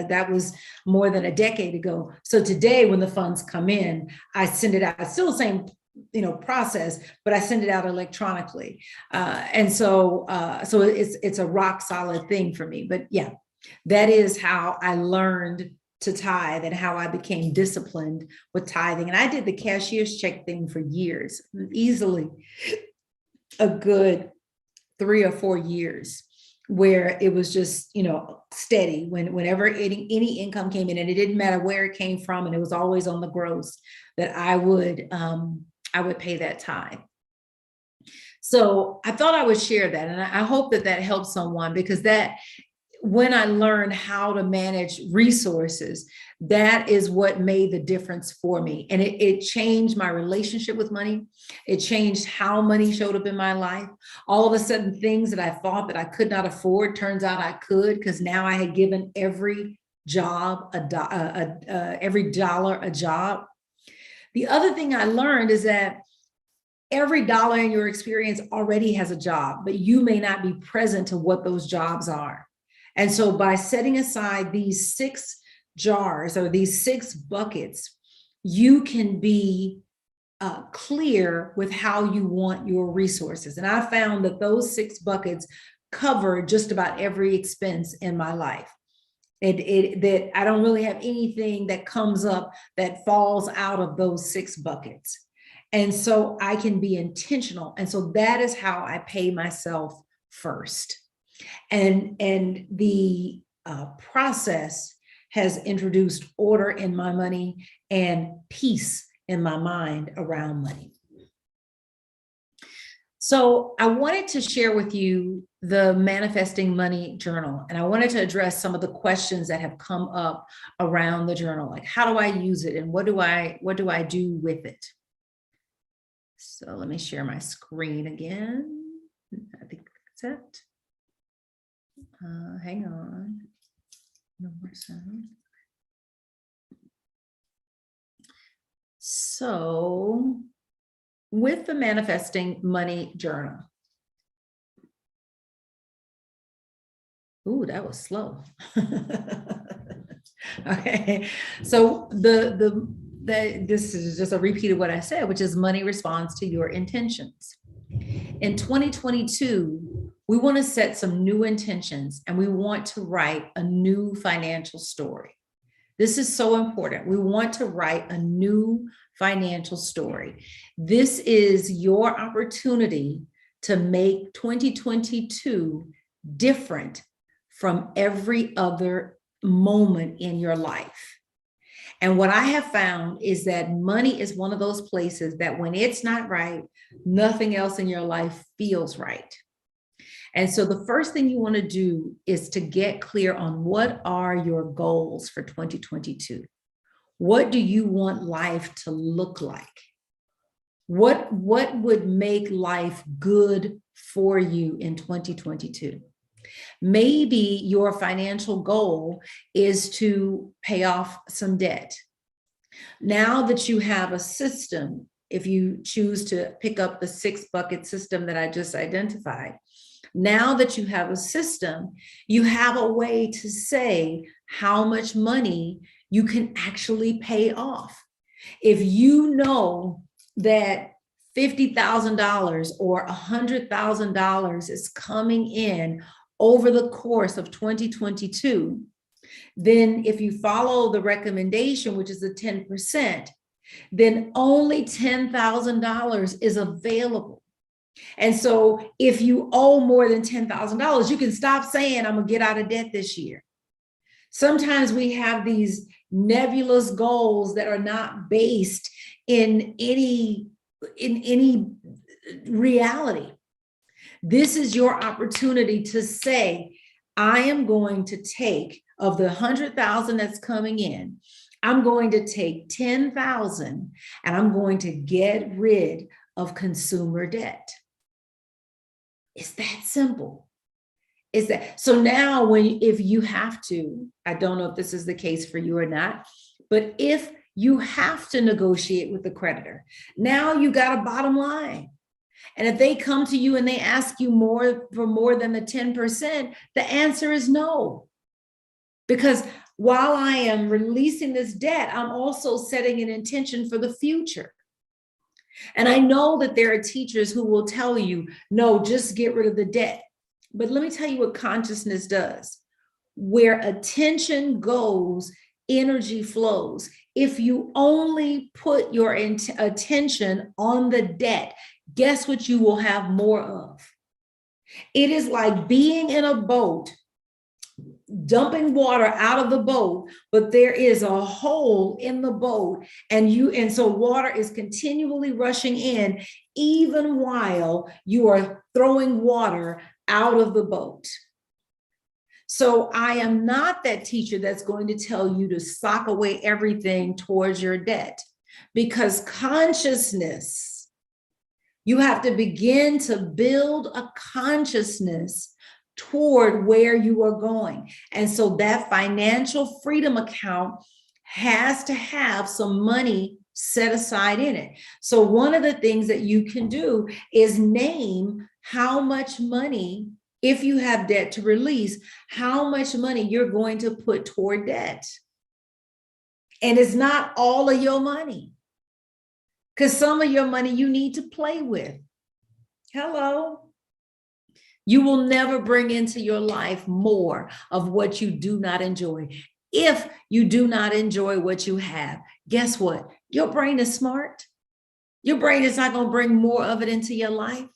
That was more than a decade ago. So today when the funds come in, I send it out. It's still the same process, but I send it out electronically. And so it's a rock solid thing for me. But yeah, that is how I learned to tithe and how I became disciplined with tithing. And I did the cashier's check thing for years, easily a good 3 or 4 years, where it was just, steady whenever any income came in, and it didn't matter where it came from. And it was always on the gross that I would pay that tithe. So I thought I would share that. And I hope that helps someone, because when I learned how to manage resources, that is what made the difference for me. And it changed my relationship with money. It changed how money showed up in my life. All of a sudden, things that I thought that I could not afford, turns out I could, because now I had given every job every dollar a job. The other thing I learned is that every dollar in your experience already has a job, but you may not be present to what those jobs are. And so by setting aside these 6 jars or these 6 buckets, you can be clear with how you want your resources. And I found that those 6 buckets cover just about every expense in my life. That I don't really have anything that comes up that falls out of those 6 buckets. And so I can be intentional. And so that is how I pay myself first. And the process has introduced order in my money and peace in my mind around money. So I wanted to share with you the Manifesting Money Journal, and I wanted to address some of the questions that have come up around the journal, like how do I use it and what do I do with it? So let me share my screen again. I think that's it. Hang on. No more sound. So with the Manifesting Money Journal. Ooh, that was slow. Okay, so this is just a repeat of what I said, which is money responds to your intentions. In 2022, we want to set some new intentions and we want to write a new financial story. This is so important. We want to write a new financial story. This is your opportunity to make 2022 different from every other moment in your life. And what I have found is that money is one of those places that when it's not right, nothing else in your life feels right. And so the first thing you want to do is to get clear on what are your goals for 2022. What do you want life to look like? What would make life good for you in 2022? Maybe your financial goal is to pay off some debt. Now that you have a system, if you choose to pick up the 6 bucket system that I just identified, now that you have a system, you have a way to say how much money you can actually pay off. If you know that $50,000 or $100,000 is coming in over the course of 2022, then if you follow the recommendation, which is the 10%, then only $10,000 is available. And so if you owe more than $10,000, you can stop saying, I'm gonna get out of debt this year. Sometimes we have these nebulous goals that are not based in any reality. This is your opportunity to say, I am going to take of the 100,000 that's coming in, I'm going to take 10,000 and I'm going to get rid of consumer debt. It's that simple. Is that so? Now if you have to, I don't know if this is the case for you or not, but if you have to negotiate with the creditor, now you got a bottom line. And if they come to you and they ask you for more than the 10%, the answer is no. Because while I am releasing this debt, I'm also setting an intention for the future. And I know that there are teachers who will tell you, no, just get rid of the debt. But let me tell you what consciousness does. Where attention goes, energy flows. If you only put your attention on the debt, guess what you will have more of? It is like being in a boat, dumping water out of the boat, but there is a hole in the boat, and so water is continually rushing in, even while you are throwing water out of the boat. So I am not that teacher that's going to tell you to sock away everything towards your debt, because consciousness, you have to begin to build a consciousness toward where you are going. And so that financial freedom account has to have some money set aside in it. So one of the things that you can do is name how much money, if you have debt to release, how much money you're going to put toward debt. And it's not all of your money, because some of your money you need to play with. Hello. You will never bring into your life more of what you do not enjoy. If you do not enjoy what you have, guess what? Your brain is smart. Your brain is not going to bring more of it into your life.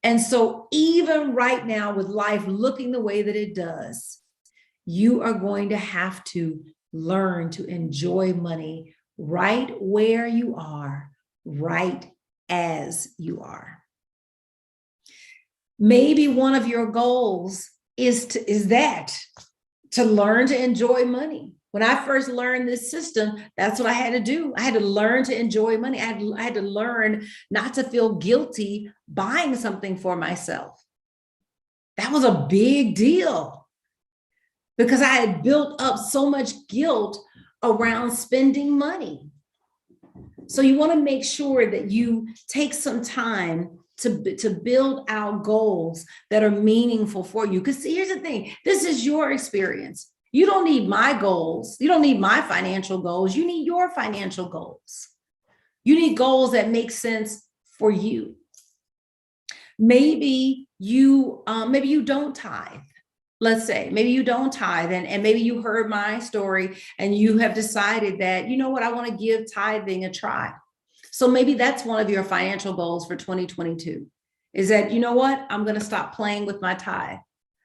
And so even right now, with life looking the way that it does, you are going to have to learn to enjoy money right where you are, right as you are. Maybe one of your goals is to learn to enjoy money. When I first learned this system, that's what I had to do. I had to learn to enjoy money. I had to learn not to feel guilty buying something for myself. That was a big deal because I had built up so much guilt around spending money. So you want to make sure that you take some time to build out goals that are meaningful for you. Because here's the thing, this is your experience. You don't need my goals. You don't need my financial goals. You need your financial goals. You need goals that make sense for you. Maybe you don't tithe. Let's say maybe you don't tithe, and maybe you heard my story and you have decided that, you know what, I want to give tithing a try. So maybe that's one of your financial goals for 2022 is that, you know what, I'm going to stop playing with my tithe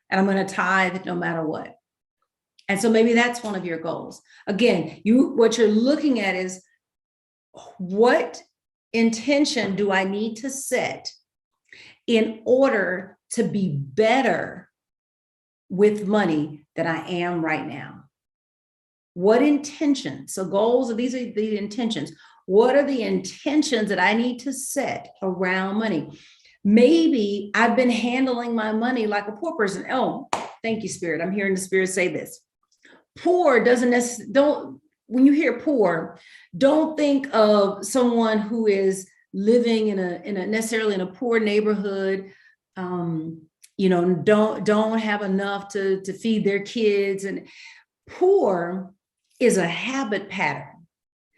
and I'm going to tithe no matter what. And so maybe that's one of your goals. Again, what you're looking at is, what intention do I need to set in order to be better with money than I am right now? What intention? So goals, these are the intentions. What are the intentions that I need to set around money? Maybe I've been handling my money like a poor person. Oh, thank you, Spirit. I'm hearing the Spirit say this. Poor when you hear poor, don't think of someone who is living in a necessarily in a poor neighborhood, don't have enough to feed their kids. And poor is a habit pattern.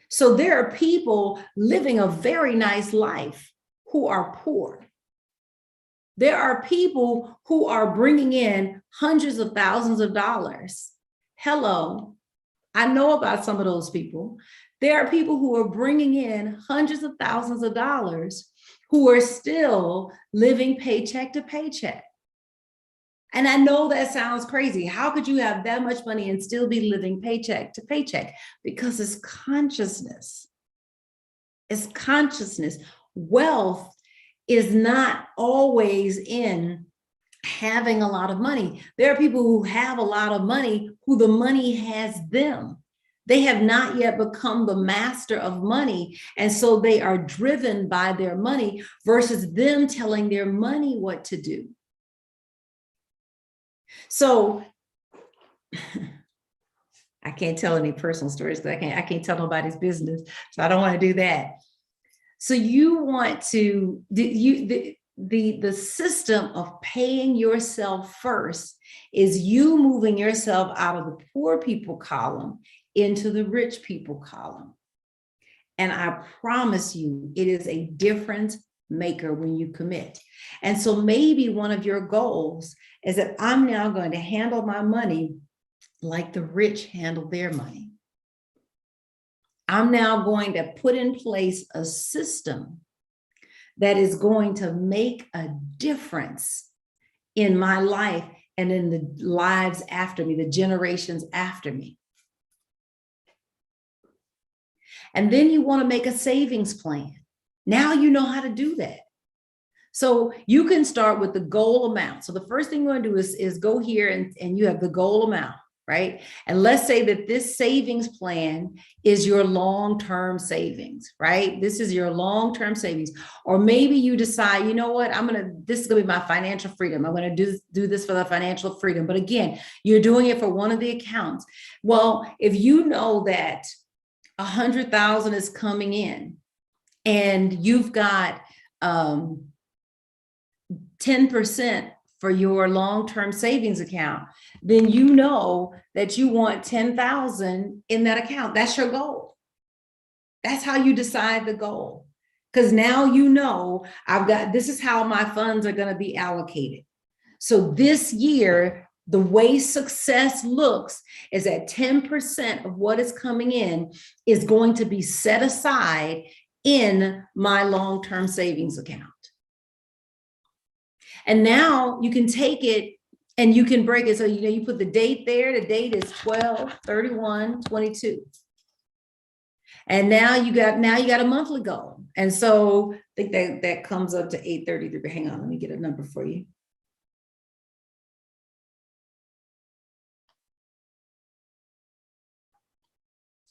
So there are people living a very nice life who are poor. There are people who are bringing in hundreds of thousands of dollars. Hello, I know about some of those people. There are people who are bringing in hundreds of thousands of dollars who are still living paycheck to paycheck. And I know that sounds crazy. How could you have that much money and still be living paycheck to paycheck? Because it's consciousness. It's consciousness. Wealth is not always in having a lot of money. There are people who have a lot of money who the money has them. They have not yet become the master of money. And so they are driven by their money versus them telling their money what to do. So I can't tell any personal stories because I can't tell nobody's business. So I don't want to do that. So you want to, the system of paying yourself first is you moving yourself out of the poor people column into the rich people column. And I promise you, it is a difference maker when you commit. And so maybe one of your goals is that I'm now going to handle my money like the rich handle their money. I'm now going to put in place a system that is going to make a difference in my life and in the lives after me, the generations after me. And then you want to make a savings plan. Now you know how to do that. So you can start with the goal amount. So the first thing you want to do is go here and you have the goal amount, right? And let's say that this savings plan is your long-term savings, right? This is your long-term savings. Or maybe you decide, you know what, this is going to be my financial freedom. I'm going to do this for the financial freedom. But again, you're doing it for one of the accounts. Well, if you know that 100,000 is coming in and you've got 10% for your long-term savings account, then you know that you want 10,000 in that account. That's your goal. That's how you decide the goal. Because now you know, this is how my funds are going to be allocated. So this year, the way success looks is that 10% of what is coming in is going to be set aside in my long-term savings account. And now you can take it and you can break it. So, you put the date there. The date is 12/31/22. And now you got a monthly goal. And so I think that comes up to 833. Hang on, let me get a number for you.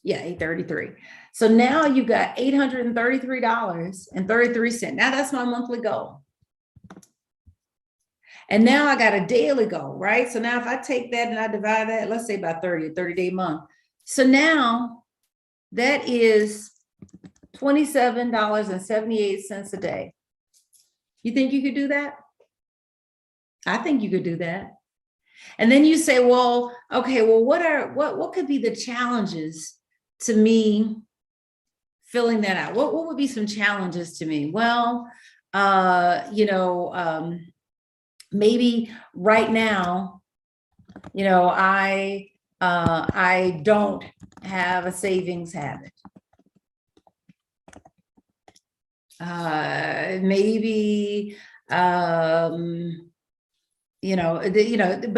Yeah, 833. So now you got $833.33. Now that's my monthly goal. And now I got a daily goal, right? So now if I take that and I divide that, let's say by 30-day month. So now that is $27.78 a day. You think you could do that? I think you could do that. And then you say, well, okay, well, what could be the challenges to me filling that out? What would be some challenges to me? Well, maybe right now, I don't have a savings habit. Maybe, but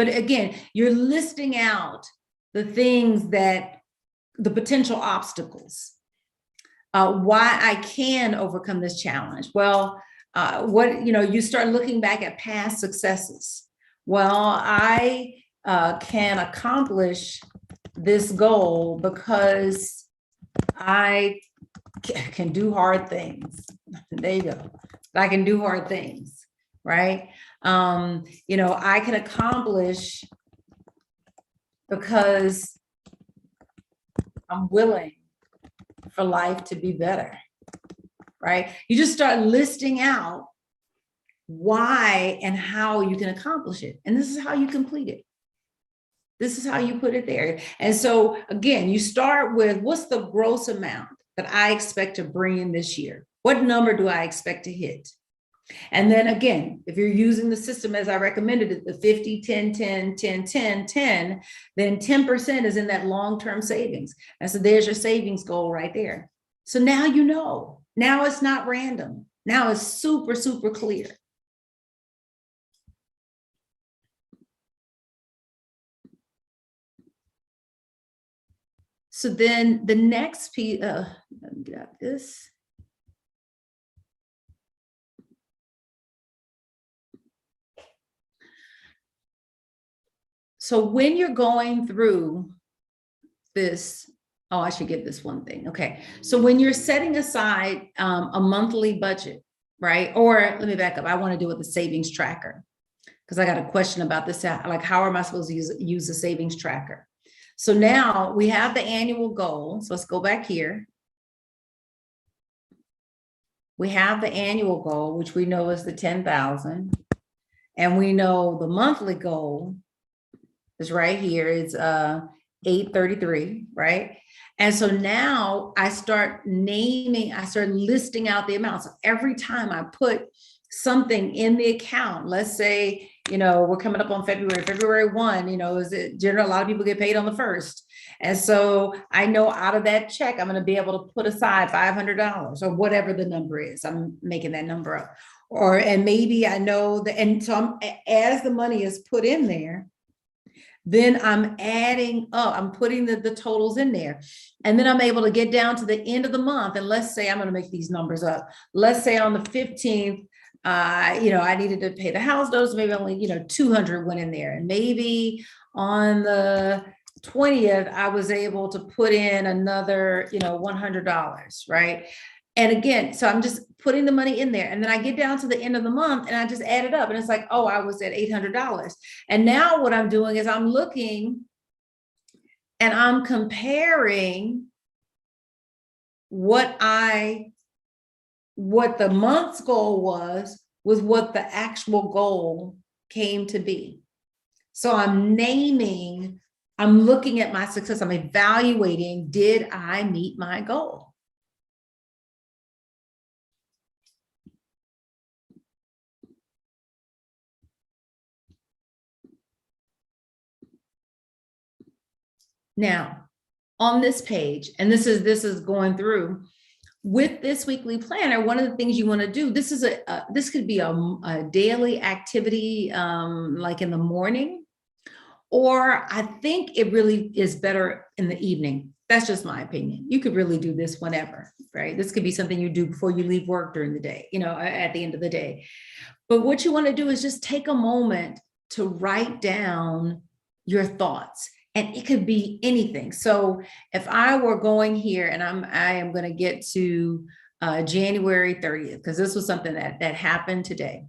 again, you're listing out the things the potential obstacles, why I can overcome this challenge. Well, you start looking back at past successes. Well, I can accomplish this goal because I can do hard things. There you go. I can do hard things, right? I can accomplish because I'm willing for life to be better, right? You just start listing out why and how you can accomplish it. And this is how you complete it. This is how you put it there. And so again, you start with, what's the gross amount that I expect to bring in this year? What number do I expect to hit? And then again, if you're using the system as I recommended it, the 50, 10, 10, 10, 10, 10, then 10% is in that long-term savings. And so there's your savings goal right there. So now you know. Now it's not random. Now it's super, super clear. So then the next piece, let me get out this. So when you're going through this, oh, I should get this one thing. Okay. So when you're setting aside a monthly budget, right? Or let me back up. I want to do with the savings tracker because I got a question about this. Like, how am I supposed to use the savings tracker? So now we have the annual goal. So let's go back here. We have the annual goal, which we know is the 10,000. And we know the monthly goal is right here. It's 833, right? And so now I start listing out the amounts. So every time I put something in the account, let's say, we're coming up on February 1, is it general? A lot of people get paid on the 1st. And so I know out of that check, I'm going to be able to put aside $500 or whatever the number is. I'm making that number up. And maybe I know that, and so as the money is put in there, then I'm adding up, I'm putting the totals in there. And then I'm able to get down to the end of the month. And let's say I'm going to make these numbers up. Let's say on the 15th, I needed to pay the house notes, maybe only, 200 went in there. And maybe on the 20th, I was able to put in another, $100, right? And again, so I'm just putting the money in there. And then I get down to the end of the month and I just add it up. And it's like, oh, I was at $800. And now what I'm doing is I'm looking and I'm comparing what the month's goal was with what the actual goal came to be. So I'm looking at my success. I'm evaluating, did I meet my goal? Now, on this page, and this is going through with this weekly planner, one of the things you want to do, this is this could be a daily activity, like in the morning, or I think it really is better in the evening. That's just my opinion. You could really do this whenever, right? This could be something you do before you leave work during the day, at the end of the day. But what you want to do is just take a moment to write down your thoughts. And it could be anything. So if I were going here, and I am going to get to January 30th, because this was something that happened today.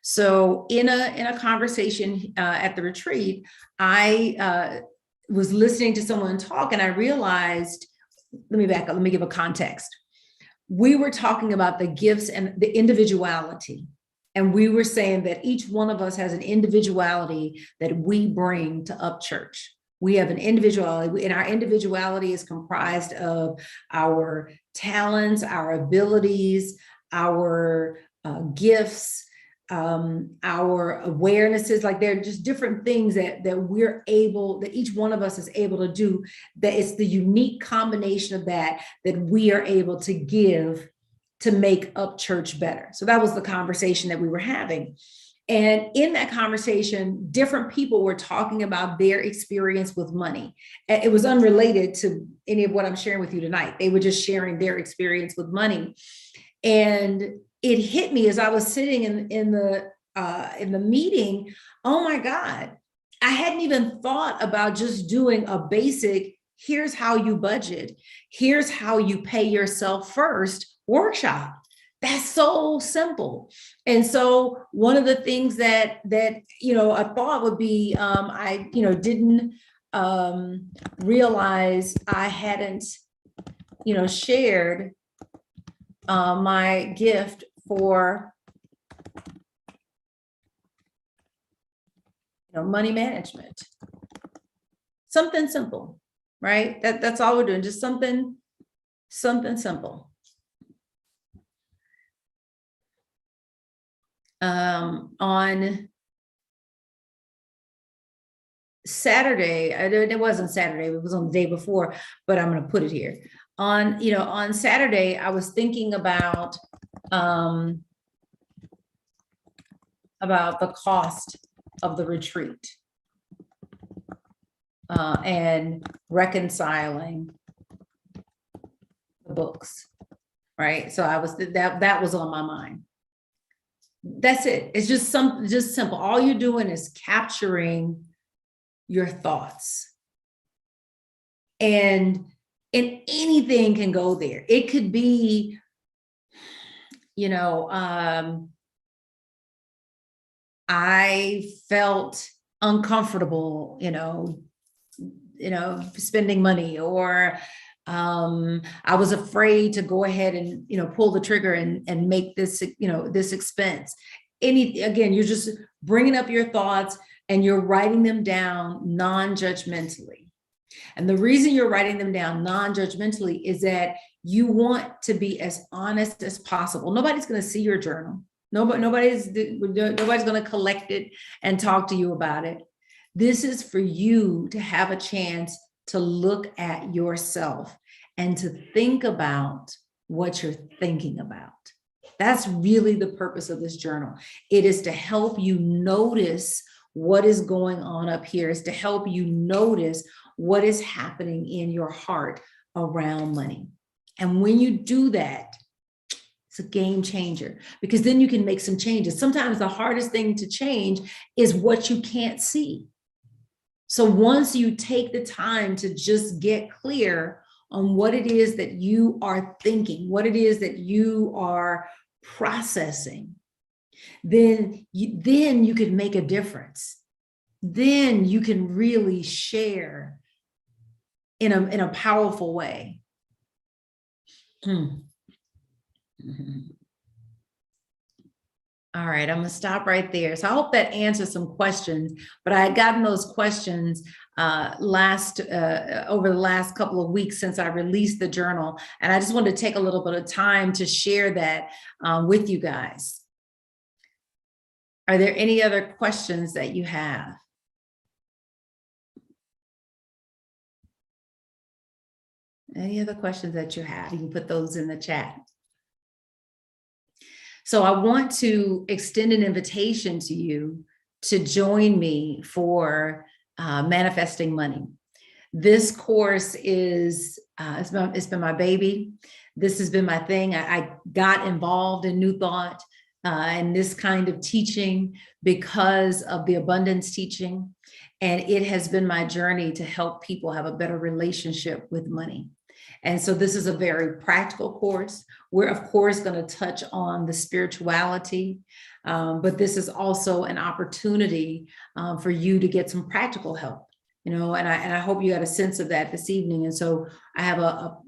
So in a conversation at the retreat, I was listening to someone talk, and I realized, let me back up, let me give a context. We were talking about the gifts and the individuality. And we were saying that each one of us has an individuality that we bring to Upchurch. We have an individuality, and our individuality is comprised of our talents, our abilities, our gifts, our awarenesses. Like they're just different things that each one of us is able to do. That it's the unique combination of that we are able to give to make Upchurch better. So that was the conversation that we were having. And in that conversation, different people were talking about their experience with money. It was unrelated to any of what I'm sharing with you tonight. They were just sharing their experience with money. And it hit me as I was sitting in the meeting. Oh my God, I hadn't even thought about just doing a basic, here's how you budget, here's how you pay yourself first workshop. That's so simple. And so one of the things that I thought would be, I didn't realize I hadn't shared my gift for money management. Something simple, right? That's all we're doing, just something simple. On Saturday, it wasn't Saturday, it was on the day before, but I'm going to put it here. On Saturday, I was thinking about the cost of the retreat and reconciling the books, right? So that was on my mind. That's it. It's just simple. All you're doing is capturing your thoughts. And anything can go there. It could be, I felt uncomfortable, spending money, or I was afraid to go ahead and, pull the trigger and make this, this expense. Again, you're just bringing up your thoughts and you're writing them down non-judgmentally. And the reason you're writing them down non-judgmentally is that you want to be as honest as possible. Nobody's going to see your journal. Nobody's going to collect it and talk to you about it. This is for you to have a chance to look at yourself and to think about what you're thinking about. That's really the purpose of this journal. It is to help you notice what is going on up here, is to help you notice what is happening in your heart around money. And when you do that, it's a game changer, because then you can make some changes. Sometimes the hardest thing to change is what you can't see. So once you take the time to just get clear on what it is that you are thinking, what it is that you are processing, then you can make a difference. Then you can really share in a powerful way. All right, I'm gonna stop right there. So I hope that answers some questions, but I had gotten those questions over the last couple of weeks since I released the journal. And I just wanted to take a little bit of time to share that with you guys. Are there any other questions that you have? Any other questions that you have, you can put those in the chat. So I want to extend an invitation to you to join me for Manifesting Money. This course is, it's been my baby. This has been my thing. I got involved in New Thought and this kind of teaching because of the abundance teaching. And it has been my journey to help people have a better relationship with money. And so this is a very practical course. We're, of course, going to touch on the spirituality, but this is also an opportunity for you to get some practical help. And I hope you got a sense of that this evening. And so I have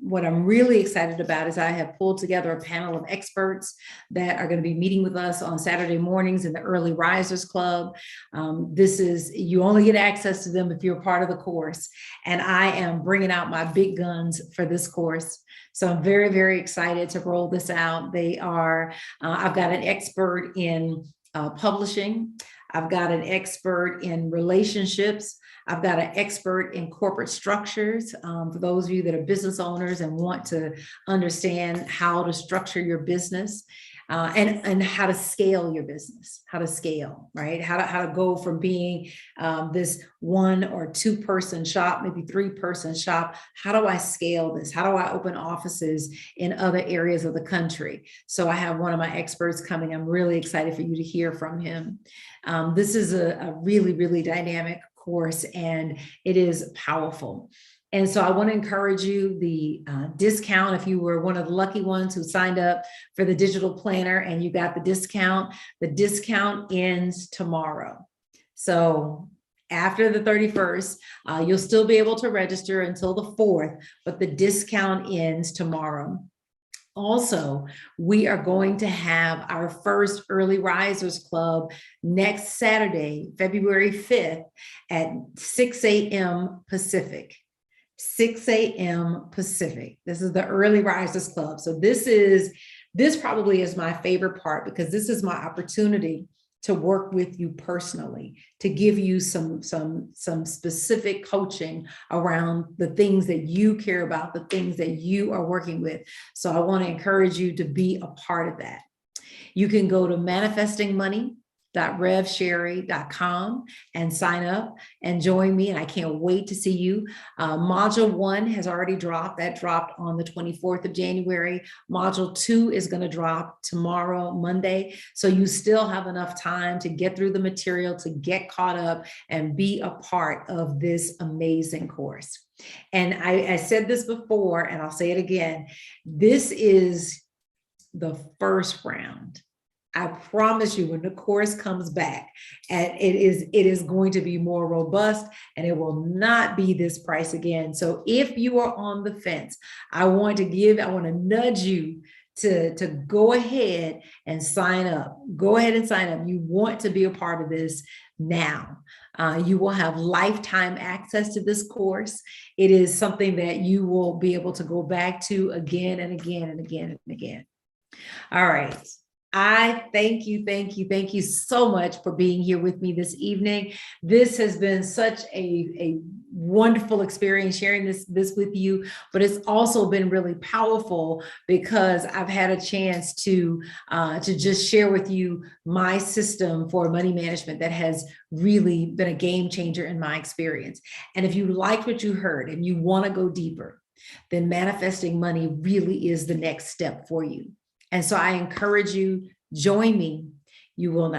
what I'm really excited about is I have pulled together a panel of experts that are going to be meeting with us on Saturday mornings in the Early Risers Club. You only get access to them if you're part of the course. And I am bringing out my big guns for this course. So I'm very, very excited to roll this out. I've got an expert in publishing. I've got an expert in relationships. I've got an expert in corporate structures for those of you that are business owners and want to understand how to structure your business and how to scale your business, right? How to go from being this 1 or 2 person shop, maybe 3 person shop. How do I scale this? How do I open offices in other areas of the country? So I have one of my experts coming. I'm really excited for you to hear from him. This is a really, really dynamic course, and it is powerful. And so I want to encourage you, the discount, if you were one of the lucky ones who signed up for the digital planner and you got the discount ends tomorrow. So after the 31st, you'll still be able to register until the 4th, but the discount ends tomorrow. Also, we are going to have our first Early Risers Club next Saturday, February 5th at 6 a.m. Pacific. 6 a.m. Pacific. This is the Early Risers Club. So this probably is my favorite part because this is my opportunity to work with you personally, to give you some specific coaching around the things that you care about, the things that you are working with. So I want to encourage you to be a part of that. You can go to manifestingmoney.revsherry.com and sign up and join me. And I can't wait to see you. Module 1 has already dropped. That dropped on the 24th of January. Module 2 is going to drop tomorrow, Monday. So you still have enough time to get through the material, to get caught up and be a part of this amazing course. And I said this before, and I'll say it again. This is the first round. I promise you, when the course comes back, and it is going to be more robust, and it will not be this price again. So if you are on the fence, I want to nudge you to go ahead and sign up. Go ahead and sign up. You want to be a part of this now. You will have lifetime access to this course. It is something that you will be able to go back to again and again and again and again. All right. I thank you so much for being here with me this evening. This has been such a wonderful experience sharing this with you, but it's also been really powerful because I've had a chance to just share with you my system for money management that has really been a game changer in my experience. And if you liked what you heard and you want to go deeper, then manifesting money really is the next step for you. And so I encourage you, join me. You will not